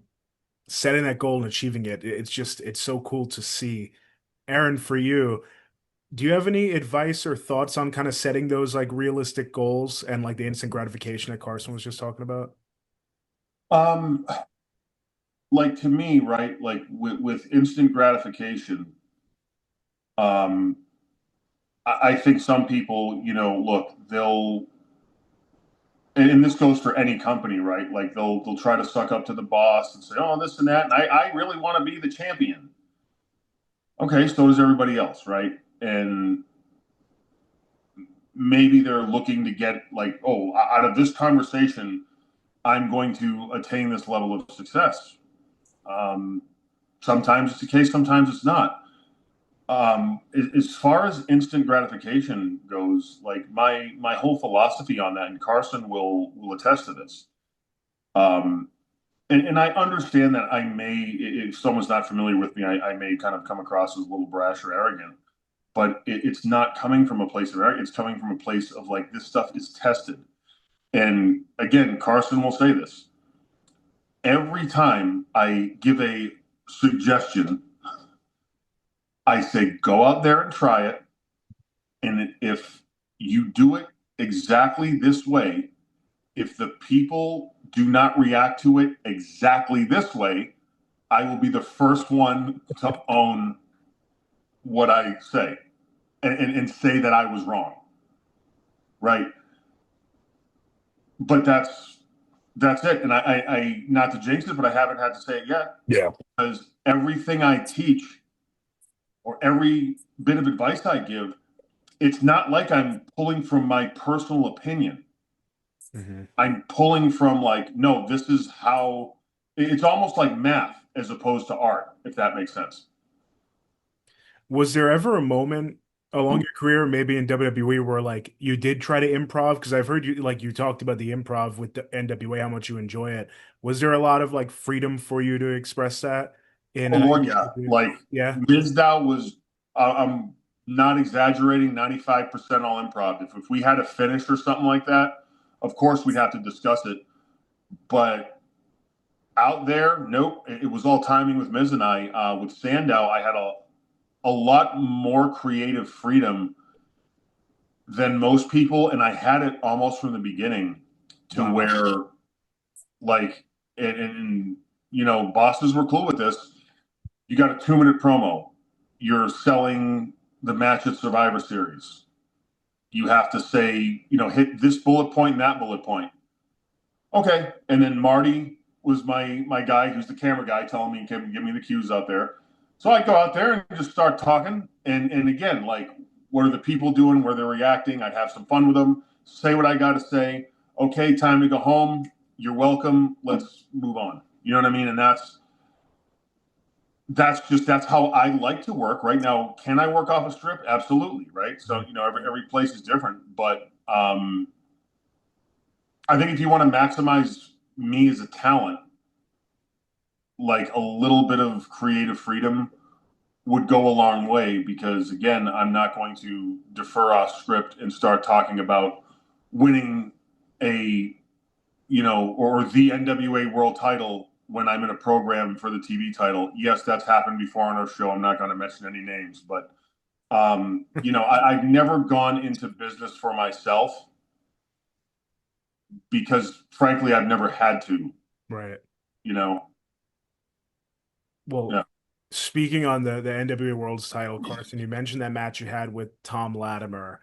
Speaker 4: setting that goal and achieving it, it's so cool to see. Aron, for you, do you have any advice or thoughts on kind of setting those like realistic goals and like the instant gratification that Carson was just talking about?
Speaker 1: Like, to me, right? Like with instant gratification, I think some people, look, and this goes for any company, right? Like they'll try to suck up to the boss and say, oh, this and that. And I really want to be the champion. Okay, so does everybody else, right? And maybe they're looking to get like, oh, out of this conversation, I'm going to attain this level of success. Sometimes it's the case, sometimes it's not. As far as instant gratification goes, like my whole philosophy on that, and Carson will attest to this. And I understand that I may, if someone's not familiar with me, I may kind of come across as a little brash or arrogant, but it's not coming from a place of arrogance. It's coming from a place of like, this stuff is tested. And again, Carson will say this. Every time I give a suggestion, I say, go out there and try it. And if you do it exactly this way, if the people do not react to it exactly this way, I will be the first one to own what I say and say that I was wrong. Right. But that's it. And I not to jinx it, but I haven't had to say it yet.
Speaker 2: Yeah.
Speaker 1: Because everything I teach or every bit of advice I give, it's not like I'm pulling from my personal opinion. Mm-hmm. I'm pulling from like, no, this is how it's almost like math as opposed to art, if that makes sense.
Speaker 4: Was there ever a moment along your career, maybe in WWE, where like you did try to improv? Because I've heard you talked about the improv with the NWA, how much you enjoy it. Was there a lot of like freedom for you to express that?
Speaker 1: Lord, yeah. Like,
Speaker 4: yeah,
Speaker 1: Mizdow was, I'm not exaggerating, 95% all improv. If we had a finish or something like that, of course we'd have to discuss it. But out there, nope. It was all timing with Miz and I. With Sandow, I had a lot more creative freedom than most people, and I had it almost from the beginning. to
Speaker 4: Wow.
Speaker 1: where, like, and you know, bosses were cool with this. You got a 2-minute promo. You're selling the match at Survivor Series. You have to say, you know, hit this bullet point and that bullet point. Okay. And then Marty was my guy, who's the camera guy, telling me, give me the cues out there. So I go out there and just start talking. And again, like, what are the people doing? Where they're reacting? I'd have some fun with them. Say what I got to say. Okay, time to go home. You're welcome. Let's move on. You know what I mean? And that's how I like to work right now. Can I work off a strip? Absolutely. Right. So, you know, every place is different, but I think if you want to maximize me as a talent, like, a little bit of creative freedom would go a long way, because again, I'm not going to defer off script and start talking about winning a, you know, or the NWA world title when I'm in a program for the TV title. Yes, that's happened before on our show. I'm not going to mention any names, but you know, I've never gone into business for myself because frankly, I've never had to,
Speaker 4: Right.
Speaker 1: you know.
Speaker 4: Well,
Speaker 1: Yeah.
Speaker 4: speaking on the NWA World's title, Carson, you mentioned that match you had with Thom Latimer.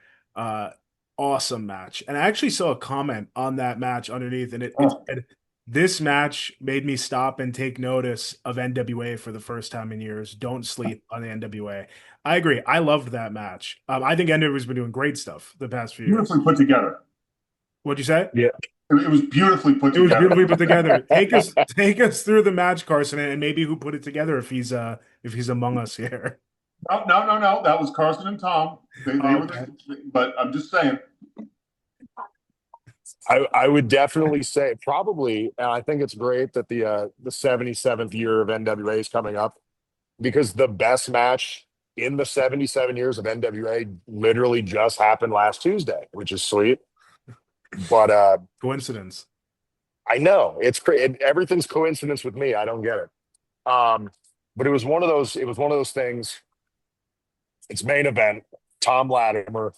Speaker 4: Awesome match. And I actually saw a comment on that match underneath, and it said, "This match made me stop and take notice of NWA for the first time in years. Don't sleep on the NWA." I agree. I loved that match. I think NWA's been doing great stuff the past few years.
Speaker 1: Beautifully put together.
Speaker 4: What'd you say?
Speaker 2: Yeah.
Speaker 1: It was beautifully put
Speaker 4: It was
Speaker 1: together.
Speaker 4: beautifully put together. Take us through the match, Carson, and maybe who put it together if he's among us here.
Speaker 1: No. That was Carson and Tom. They were
Speaker 4: Okay.
Speaker 1: but I'm just saying.
Speaker 2: I would definitely say probably, and I think it's great that the 77th year of NWA is coming up, because the best match in the 77 years of NWA literally just happened last Tuesday, which is sweet. But
Speaker 4: Coincidence.
Speaker 2: I know everything's coincidence with me. I don't get it. But it was one of those things. It's main event. Thom Latimer,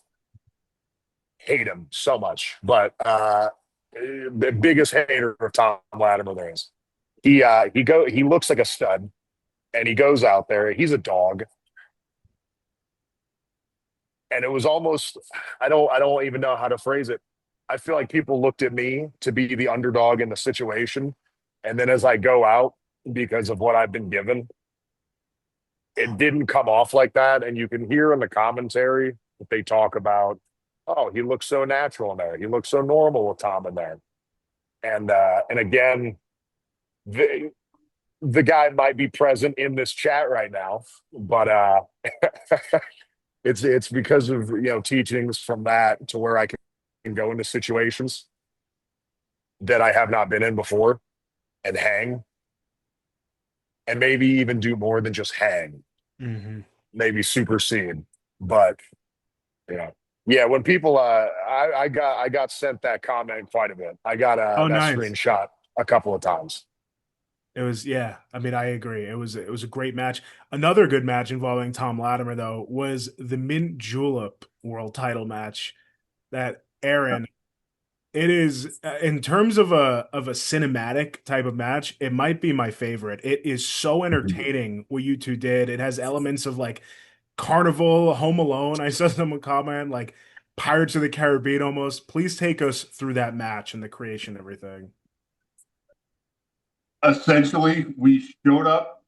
Speaker 2: hate him so much, but the biggest hater of Thom Latimer there is. He looks like a stud, and he goes out there. He's a dog. And it was almost, I don't even know how to phrase it. I feel like people looked at me to be the underdog in the situation. And then as I go out, because of what I've been given, it didn't come off like that. And you can hear in the commentary that they talk about, oh, he looks so natural in there. He looks so normal with Thom in there. And again, the guy might be present in this chat right now, but it's because of, you know, teachings from that to where I can go into situations that I have not been in before and hang, and maybe even do more than just hang.
Speaker 4: Mm-hmm.
Speaker 2: Maybe supersede. But yeah, when people I got sent that comment quite a bit. I got that
Speaker 4: nice.
Speaker 2: screenshot a couple of times.
Speaker 4: It was, yeah. I mean, I agree. It was a great match. Another good match involving Thom Latimer, though, was the Mint Julep World Title match. That Aron, it is, in terms of a cinematic type of match, it might be my favorite. It is so entertaining what you two did. It has elements of like Carnival, Home Alone. I saw someone comment like Pirates of the Caribbean almost. Please take us through that match and the creation and everything.
Speaker 1: Essentially, we showed up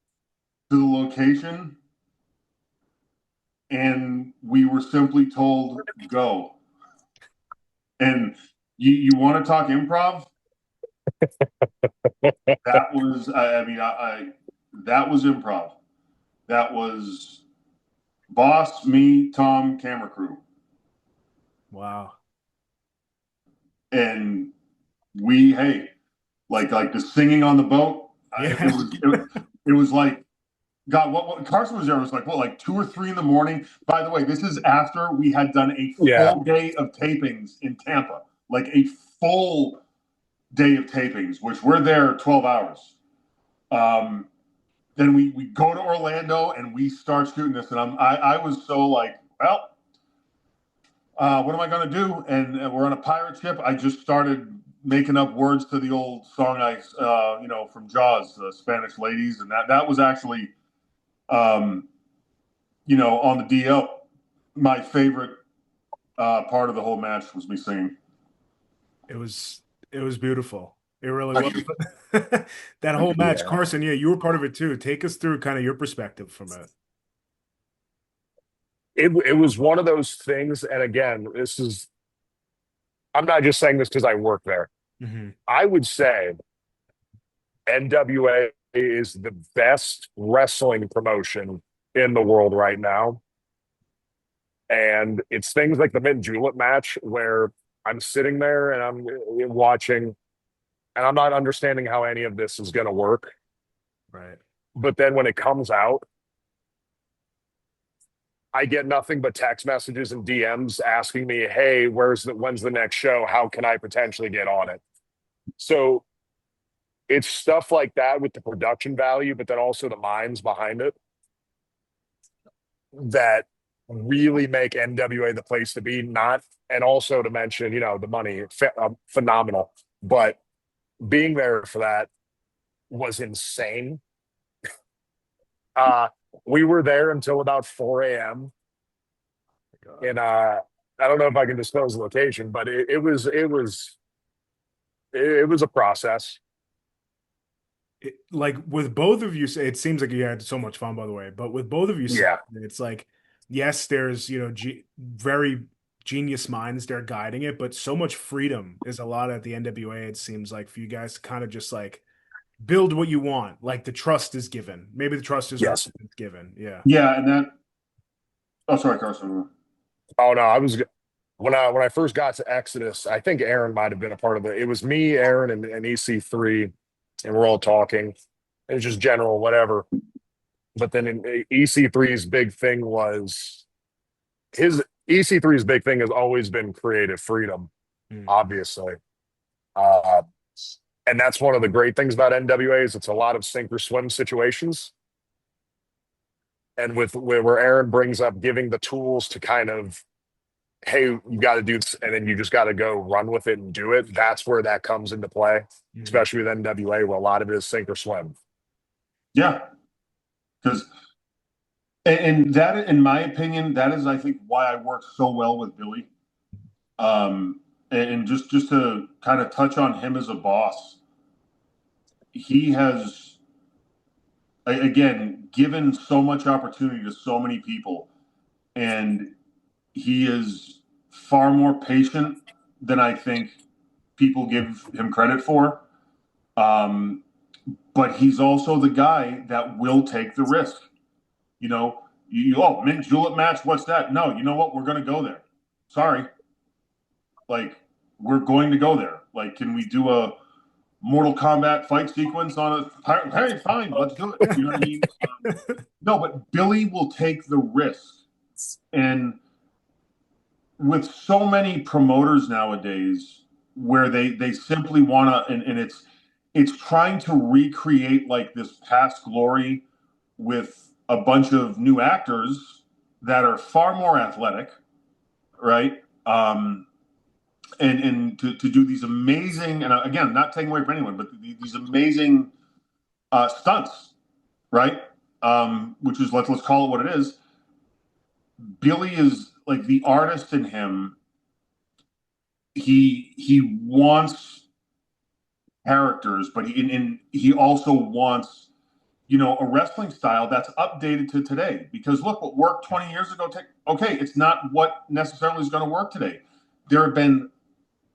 Speaker 1: to the location and we were simply told, go. And you want to talk improv? That was, that was improv. That was boss, me, Tom, camera crew.
Speaker 4: Wow.
Speaker 1: And we, hey, like the singing on the boat.
Speaker 4: Yeah.
Speaker 1: It was like, God, what Carson was there. It was like, what, like 2 or 3 in the morning. By the way, this is after we had done a full day of tapings in Tampa, like a full day of tapings, which we're there 12 hours. Then we go to Orlando and we start shooting this, and I was so like, well, what am I going to do? And we're on a pirate ship. I just started making up words to the old song from Jaws, Spanish Ladies, and that was actually, on the DL, my favorite part of the whole match was me singing.
Speaker 4: It was beautiful. It really was. That whole match, Carson, yeah, you were part of it too. Take us through kind of your perspective from it.
Speaker 2: It was one of those things, and again, I'm not just saying this because I work there.
Speaker 4: Mm-hmm.
Speaker 2: I would say NWA is the best wrestling promotion in the world right now. And it's things like the Mint Julep match where I'm sitting there and I'm watching and I'm not understanding how any of this is going to work.
Speaker 4: Right.
Speaker 2: But then when it comes out, I get nothing but text messages and DMs asking me, hey, when's the next show? How can I potentially get on it? So it's stuff like that with the production value, but then also the minds behind it that really make NWA the place to be. And also to mention, the money, phenomenal. But being there for that was insane. We were there until about 4 a.m. And I don't know if I can disclose the location, but it was a process.
Speaker 4: Like with both of you, it seems like you had so much fun, by the way. But with both of you, it's like, yes, there's very genius minds there guiding it, but so much freedom is a lot at the NWA. It seems like for you guys to kind of just like build what you want. Like the trust is given. Maybe the trust is given. Yeah.
Speaker 1: Yeah, and that. Oh, sorry, Carson.
Speaker 2: Oh no, when I first got to Exodus, I think Aaron might have been a part of it. It was me, Aaron, and EC3, and we're all talking. It's just general, whatever. But then in EC3's big thing was EC3's big thing has always been creative freedom, obviously. And that's one of the great things about NWA is it's a lot of sink or swim situations. And with where Aaron brings up giving the tools to kind of, hey, you got to do this, and then you just got to go run with it and do it. That's where that comes into play, especially with NWA, where a lot of it is sink or swim.
Speaker 1: Yeah, because and that, in my opinion, that is, I think, why I work so well with Billy. And just to kind of touch on him as a boss, he has, again, given so much opportunity to so many people, and he is far more patient than I think people give him credit for. But he's also the guy that will take the risk. Mint Julep match, what's that? No, you know what? We're going to go there. Sorry. Like, we're going to go there. Like, can we do a Mortal Kombat fight sequence on a... Hey, fine, let's do it. You know what I mean? No, but Billy will take the risk. And with so many promoters nowadays where they simply want to... And it's trying to recreate, like, this past glory with a bunch of new actors that are far more athletic, right? And to do these amazing, and again, not taking away from anyone, but these amazing stunts, right? Which is, let's call it what it is. Billy is like the artist in him. He wants characters, but he also wants, a wrestling style that's updated to today. Because look, what worked 20 years ago, it's not what necessarily is going to work today. There have been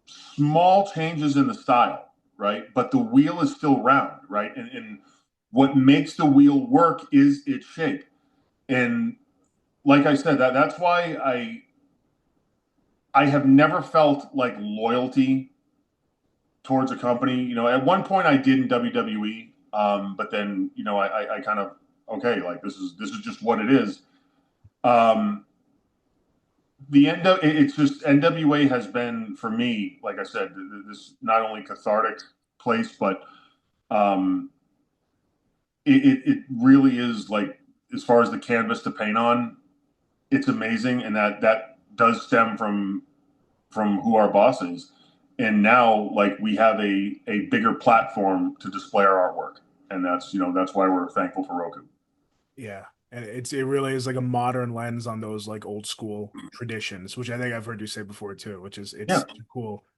Speaker 1: small changes in the style, right? But the wheel is still round, right? And what makes the wheel work is its shape. And like I said, that's why I have never felt like loyalty towards a company. At one point I did in WWE, but then I kind of, okay, like this is just what it is. It's just NWA has been, for me, like I said, this not only cathartic place, but it really is, like, as far as the canvas to paint on, it's amazing, and that does stem from who our boss is. And now, like, we have a bigger platform to display our artwork, and that's why we're thankful for Roku.
Speaker 4: Yeah. And it really is like a modern lens on those like old school traditions, which I think I've heard you say before too, which is it's
Speaker 1: Yeah.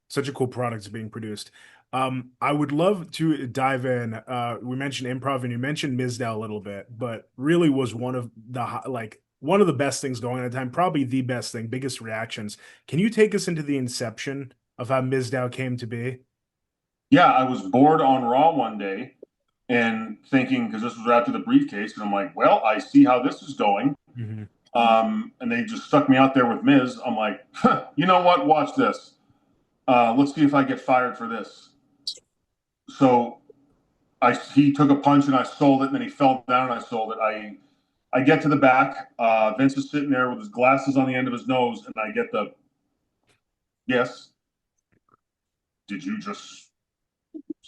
Speaker 4: such a cool product being produced. I would love to dive in. We mentioned improv and you mentioned Mizdow a little bit, but really was one of the best things going at the time, probably the best thing, biggest reactions. Can you take us into the inception of how Mizdow came to be?
Speaker 1: Yeah, I was bored on Raw one day and thinking, because this was after the briefcase, and I'm like, well, I see how this is going.
Speaker 4: Mm-hmm.
Speaker 1: And they just stuck me out there with Miz. I'm like, huh, you know what? Watch this. Let's see if I get fired for this. So he took a punch and I sold it, and then he fell down and I sold it. I get to the back. Vince is sitting there with his glasses on the end of his nose, and I get the, yes, did you just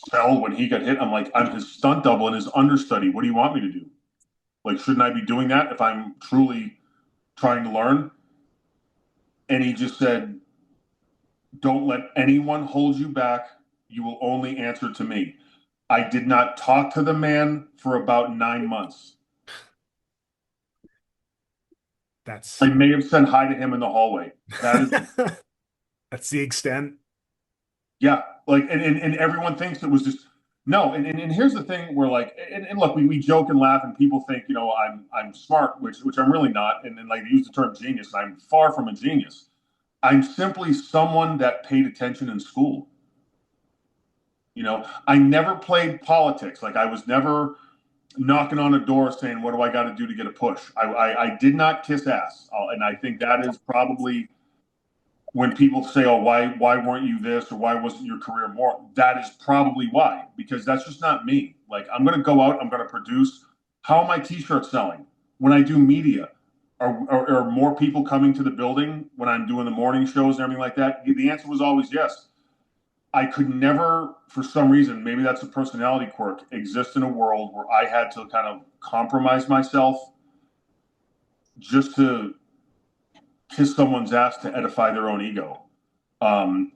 Speaker 1: sell when he got hit? I'm like, I'm his stunt double and his understudy. What do you want me to do? Like, shouldn't I be doing that if I'm truly trying to learn? And he just said, don't let anyone hold you back. You will only answer to me. I did not talk to the man for about 9 months. I may have said hi to him in the hallway. That is,
Speaker 4: that's the extent.
Speaker 1: yeah. Like, and everyone thinks it was just, no. And here's the thing where, like, and look, we joke and laugh, and people think, I'm smart, which I'm really not. And like, they use the term genius. I'm far from a genius. I'm simply someone that paid attention in school. I never played politics. Like, I was never knocking on a door saying, what do I got to do to get a push? I did not kiss ass. And I think that is probably when people say, oh, why weren't you this, or why wasn't your career more? That is probably why, because that's just not me. Like, I'm going to go out, I'm going to produce. How are my t-shirts selling? When I do media, are more people coming to the building when I'm doing the morning shows and everything like that? The answer was always yes. I could never, for some reason, maybe that's a personality quirk, exist in a world where I had to kind of compromise myself just to kiss someone's ass to edify their own ego.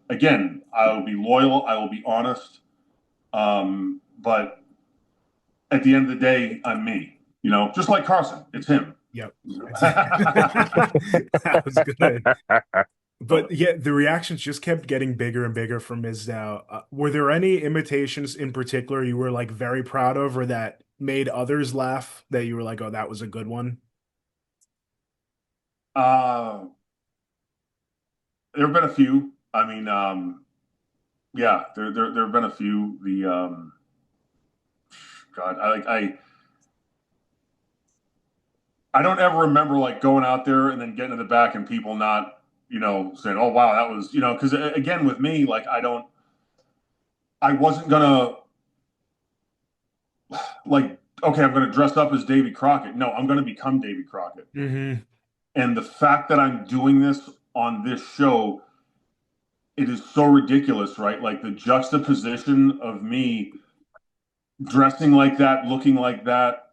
Speaker 1: Again, I will be loyal. I will be honest. But at the end of the day, I'm me. Just like Carson, it's him.
Speaker 4: Yep. That was good. But yeah, the reactions just kept getting bigger and bigger from Mizdow. Were there any imitations in particular you were like very proud of, or that made others laugh, that you were like, oh, that was a good one?
Speaker 1: There have been a few. I mean, yeah, there have been a few. God, I don't ever remember like going out there and then getting to the back and people not, saying, oh, wow, that was, because again, with me, like, I wasn't gonna like, okay, I'm gonna dress up as Davy Crockett. No, I'm gonna become Davy Crockett.
Speaker 4: Mm-hmm.
Speaker 1: And the fact that I'm doing this on this show, it is so ridiculous, right? Like, the juxtaposition of me dressing like that, looking like that,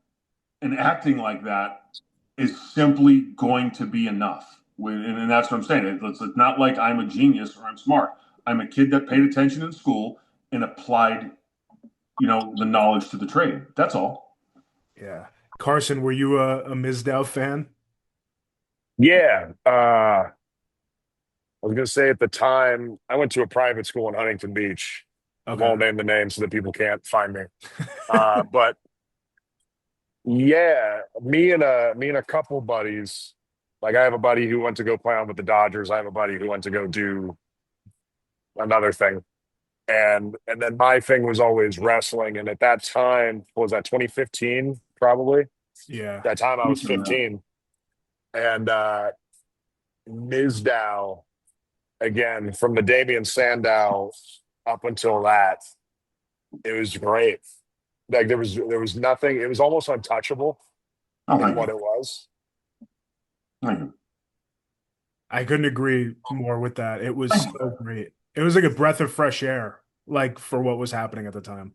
Speaker 1: and acting like that is simply going to be enough. And that's what I'm saying. It's not like I'm a genius or I'm smart. I'm a kid that paid attention in school and applied, the knowledge to the trade. That's all.
Speaker 4: Yeah. Carson, were you a Mizdow fan?
Speaker 2: Yeah. I was going to say at the time, I went to a private school in Huntington Beach.
Speaker 4: Okay.
Speaker 2: I won't name the name so that people can't find me. But yeah, me and a couple buddies, like I have a buddy who went to go play on with the Dodgers. I have a buddy who went to go do another thing. And then my thing was always wrestling. And at that time, what was that, 2015, probably?
Speaker 4: Yeah.
Speaker 2: That time I was 15. And Mizdow, again, from the Damien Sandow up until that, it was great. Like, there was nothing, it was almost untouchable in what it was.
Speaker 4: I couldn't agree more with that. It was so great. It was like a breath of fresh air, like, for what was happening at the time.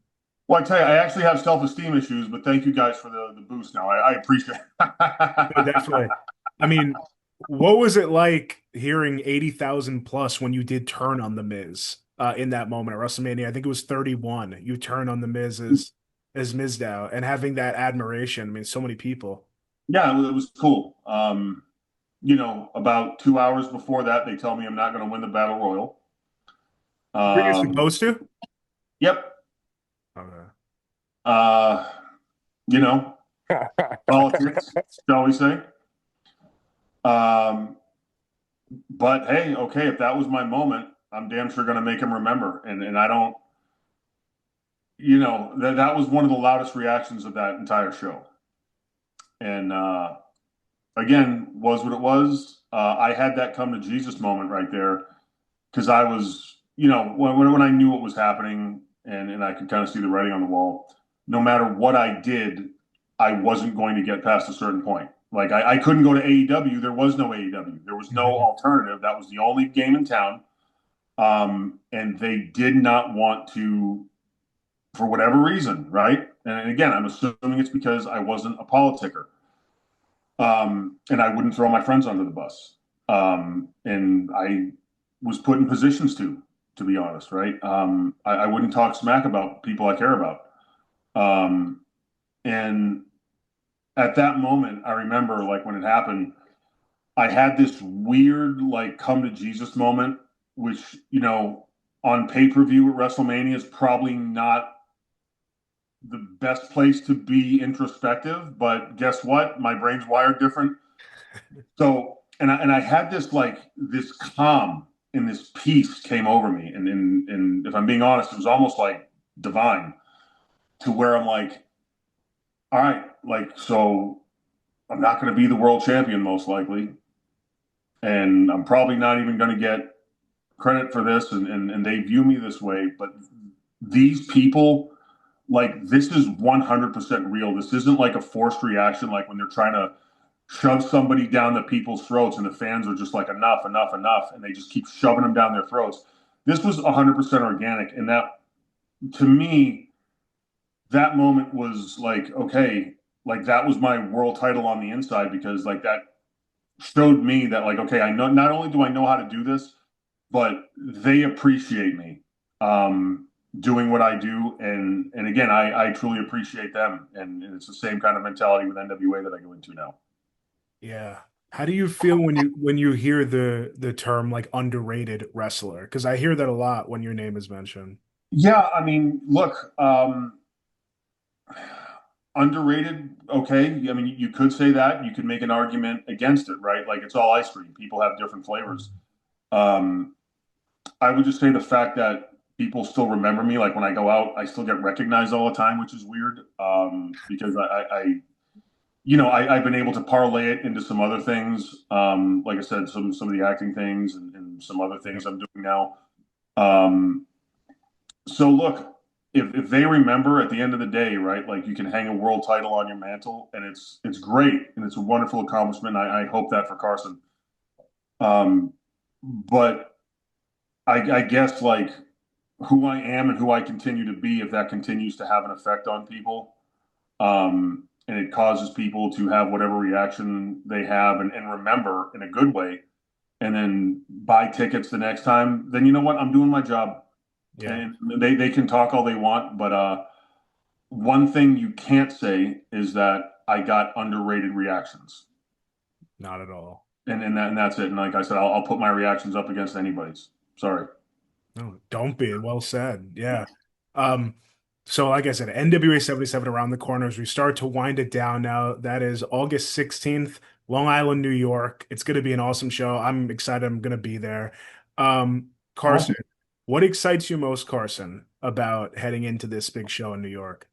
Speaker 1: Well, I tell you, I actually have self-esteem issues, but thank you guys for the boost now. I appreciate it.
Speaker 4: Definitely. I mean, what was it like hearing 80,000 plus when you did turn on The Miz? in that moment at WrestleMania. I think it was 31. You turn on the Miz as Mizdow and having that admiration. I mean, so many people.
Speaker 1: Yeah, it was cool. You know, about 2 hours before that, they tell me I'm not going to win the Battle Royal.
Speaker 4: Were you supposed to?
Speaker 1: Yep.
Speaker 4: Okay.
Speaker 1: You know, politics, shall we say? But hey, okay, if that was my moment, I'm damn sure going to make him remember. And I don't, you know, that was one of the loudest reactions of that entire show. And again, was what it was. I had that come to Jesus moment right there because I was, you know, when I knew what was happening and I could kind of see the writing on the wall, no matter what I did, I wasn't going to get past a certain point. Like I couldn't go to AEW. There was no AEW. There was no alternative. That was the only game in town. And they did not want to, for whatever reason, right? And again, I'm assuming it's because I wasn't a politicker. And I wouldn't throw my friends under the bus. And I was put in positions to be honest, right? I wouldn't talk smack about people I care about. And at that moment, I remember like when it happened, I had this weird like come to Jesus moment, which, you know, on pay-per-view at WrestleMania is probably not the best place to be introspective, but guess what? My brain's wired different. So, and I had this like this calm and this peace came over me, and if I'm being honest, it was almost like divine, to where I'm like, all right, like so, I'm not going to be the world champion most likely, and I'm probably not even going to get credit for this, and they view me this way, but these people. Like, this is 100% real. This isn't like a forced reaction, like when they're trying to shove somebody down the people's throats and the fans are just like, enough, enough, enough. And they just keep shoving them down their throats. This was 100% organic. And that, to me, that moment was like, okay, like that was my world title on the inside because like that showed me that like, okay, I know, not only do I know how to do this, but they appreciate me. Doing what I do, and again, I truly appreciate them, and it's the same kind of mentality with NWA that I go into now.
Speaker 4: Yeah. How do you feel when you hear the term like underrated wrestler? Because I hear that a lot when your name is mentioned.
Speaker 1: Yeah, I mean, look, underrated. Okay, I mean, you could say that. You could make an argument against it, right? Like it's all ice cream. People have different flavors. I would just say the fact that people still remember me. Like when I go out, I still get recognized all the time, which is weird because you know, I've been able to parlay it into some other things. Like I said, some of the acting things and some other things I'm doing now. So look, if they remember at the end of the day, right, like you can hang a world title on your mantle, and it's great and it's a wonderful accomplishment. I hope that for Carson. But I guess like who I am and who I continue to be, if that continues to have an effect on people, and it causes people to have whatever reaction they have and remember in a good way, and then buy tickets the next time, then you know what? I'm doing my job.
Speaker 4: Yeah.
Speaker 1: And they can talk all they want, but one thing you can't say is that I got underrated reactions.
Speaker 4: Not at all.
Speaker 1: And that's it. And like I said, I'll put my reactions up against anybody's. Sorry.
Speaker 4: No, don't be. Well said. Yeah. Um, so like I said, NWA 77 around the corner as we start to wind it down now. That is August 16th, Long Island, New York. It's going to be an awesome show. I'm excited. I'm going to be there. Carson, what excites you most, Carson, about heading into this big show in New York?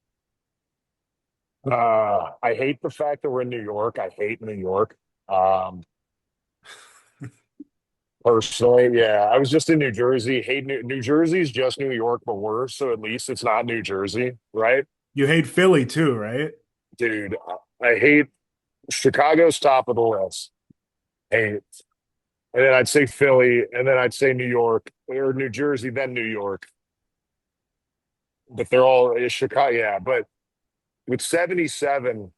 Speaker 2: I hate the fact that we're in New York. I hate New York. Um, Personally, yeah, I was just in New Jersey. Hate New Jersey's just New York, but worse. So at least it's not New Jersey, right?
Speaker 4: You hate Philly too, right?
Speaker 2: Dude, I hate Chicago's top of the list. Hate. And then I'd say Philly, and then I'd say New York or New Jersey, then New York. But they're all Chicago, yeah. But with 77,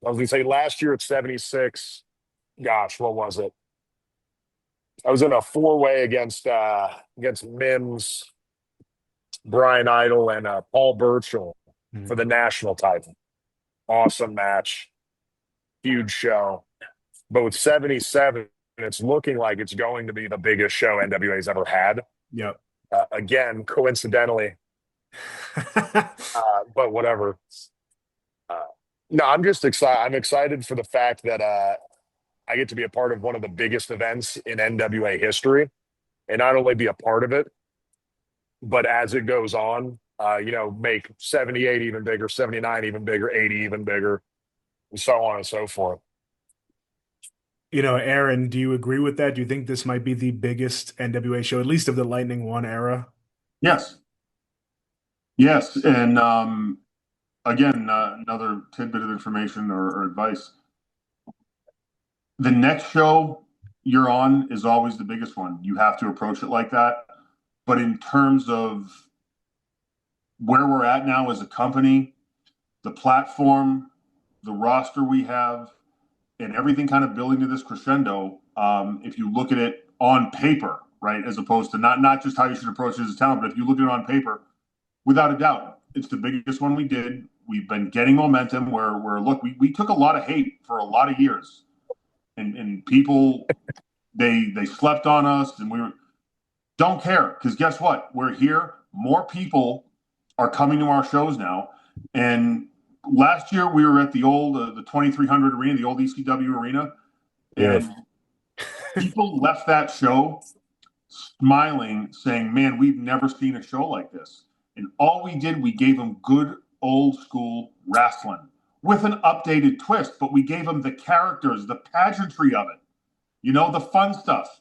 Speaker 2: I was gonna say last year at 76, gosh, what was it? I was in a 4-way against Mims, Brian Idol, and Paul Burchill for the national title. Awesome match, huge show. But with 77, it's looking like it's going to be the biggest show NWA's ever had.
Speaker 4: Yep.
Speaker 2: Again, coincidentally, but whatever. No, I'm just excited. I'm excited for the fact that I get to be a part of one of the biggest events in NWA history, and not only be a part of it, but as it goes on, make 78 even bigger, 79 even bigger, 80 even bigger, and so on and so forth.
Speaker 4: Aaron, do you agree with that? Do you think this might be the biggest NWA show, at least of the Lightning One era?
Speaker 1: Yes. Yes. And again, another tidbit of information or advice. The next show you're on is always the biggest one. You have to approach it like that. But in terms of where we're at now as a company, the platform, the roster we have, and everything kind of building to this crescendo, if you look at it on paper, right, as opposed to not just how you should approach it as a talent, but if you look at it on paper, without a doubt, it's the biggest one we did. We've been getting momentum where look, we took a lot of hate for a lot of years. And people, they slept on us, and don't care, because guess what? We're here. More people are coming to our shows now. And last year we were at the old, the 2300 arena, the old ECW arena. And people left that show smiling, saying, man, we've never seen a show like this. And all we did, we gave them good old school wrestling with an updated twist, but we gave them the characters, the pageantry of it, the fun stuff.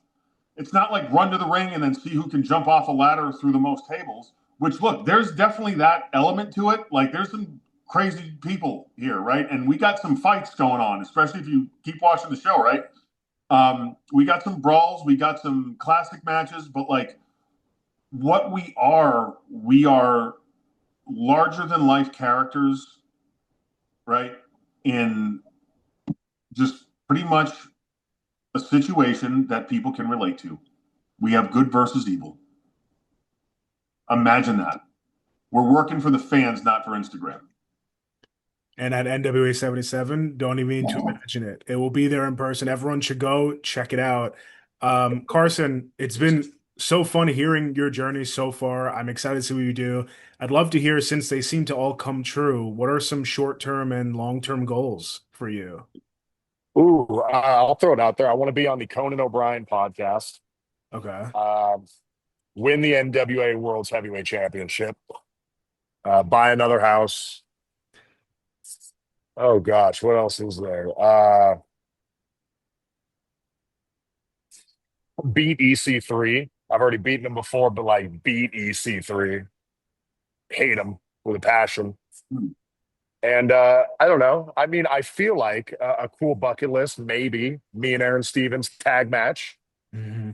Speaker 1: It's not like run to the ring and then see who can jump off a ladder through the most tables, which, look, there's definitely that element to it. Like, there's some crazy people here, right? And we got some fights going on, especially if you keep watching the show, right? We got some brawls, we got some classic matches, but like what we are larger than life characters, right? In just pretty much a situation that people can relate to. We have good versus evil. Imagine that. We're working for the fans, not for Instagram.
Speaker 4: And at NWA 77, don't even need to imagine it. It will be there in person. Everyone should go check it out. Carson, it's been so fun hearing your journey so far. I'm excited to see what you do. I'd love to hear, since they seem to all come true, what are some short-term and long-term goals for you?
Speaker 2: Ooh, I'll throw it out there. I want to be on the Conan O'Brien podcast.
Speaker 4: Okay.
Speaker 2: Win the NWA World's Heavyweight Championship. Buy another house. Oh gosh, what else is there? Beat EC3. I've already beaten him before, but like beat EC3. Hate him with a passion. And I don't know. I mean, I feel like a cool bucket list, maybe me and Aron Stevens tag match.
Speaker 4: Mm-hmm.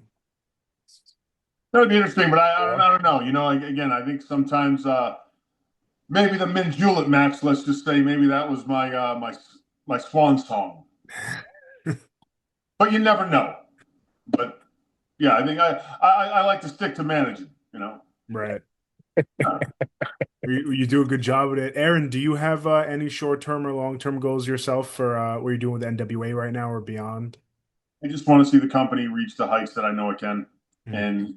Speaker 1: That would be interesting, but I don't know. Again, I think sometimes maybe the Min Julep match, let's just say, maybe that was my swan song. But you never know. But yeah, I think I like to stick to managing,
Speaker 4: Right. You do a good job with it. Aron, do you have any short-term or long-term goals yourself for what you're doing with NWA right now or beyond?
Speaker 1: I just want to see the company reach the heights that I know it can. Mm-hmm. And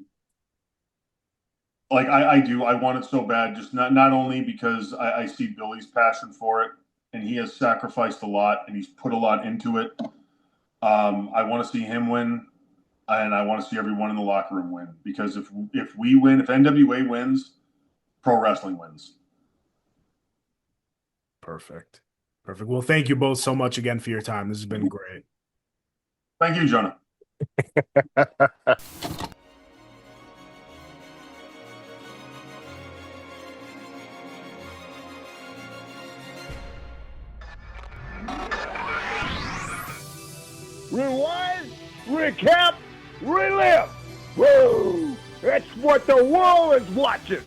Speaker 1: like I do, I want it so bad, just not only because I see Billy's passion for it, and he has sacrificed a lot and he's put a lot into it. I want to see him win, and I want to see everyone in the locker room win, because if we win, if NWA wins, pro wrestling wins.
Speaker 4: Perfect. Well, thank you both so much again for your time. This has been great.
Speaker 1: Thank you, Jonah.
Speaker 5: Rewind, recap, relive. Whoa! That's what the world is watching.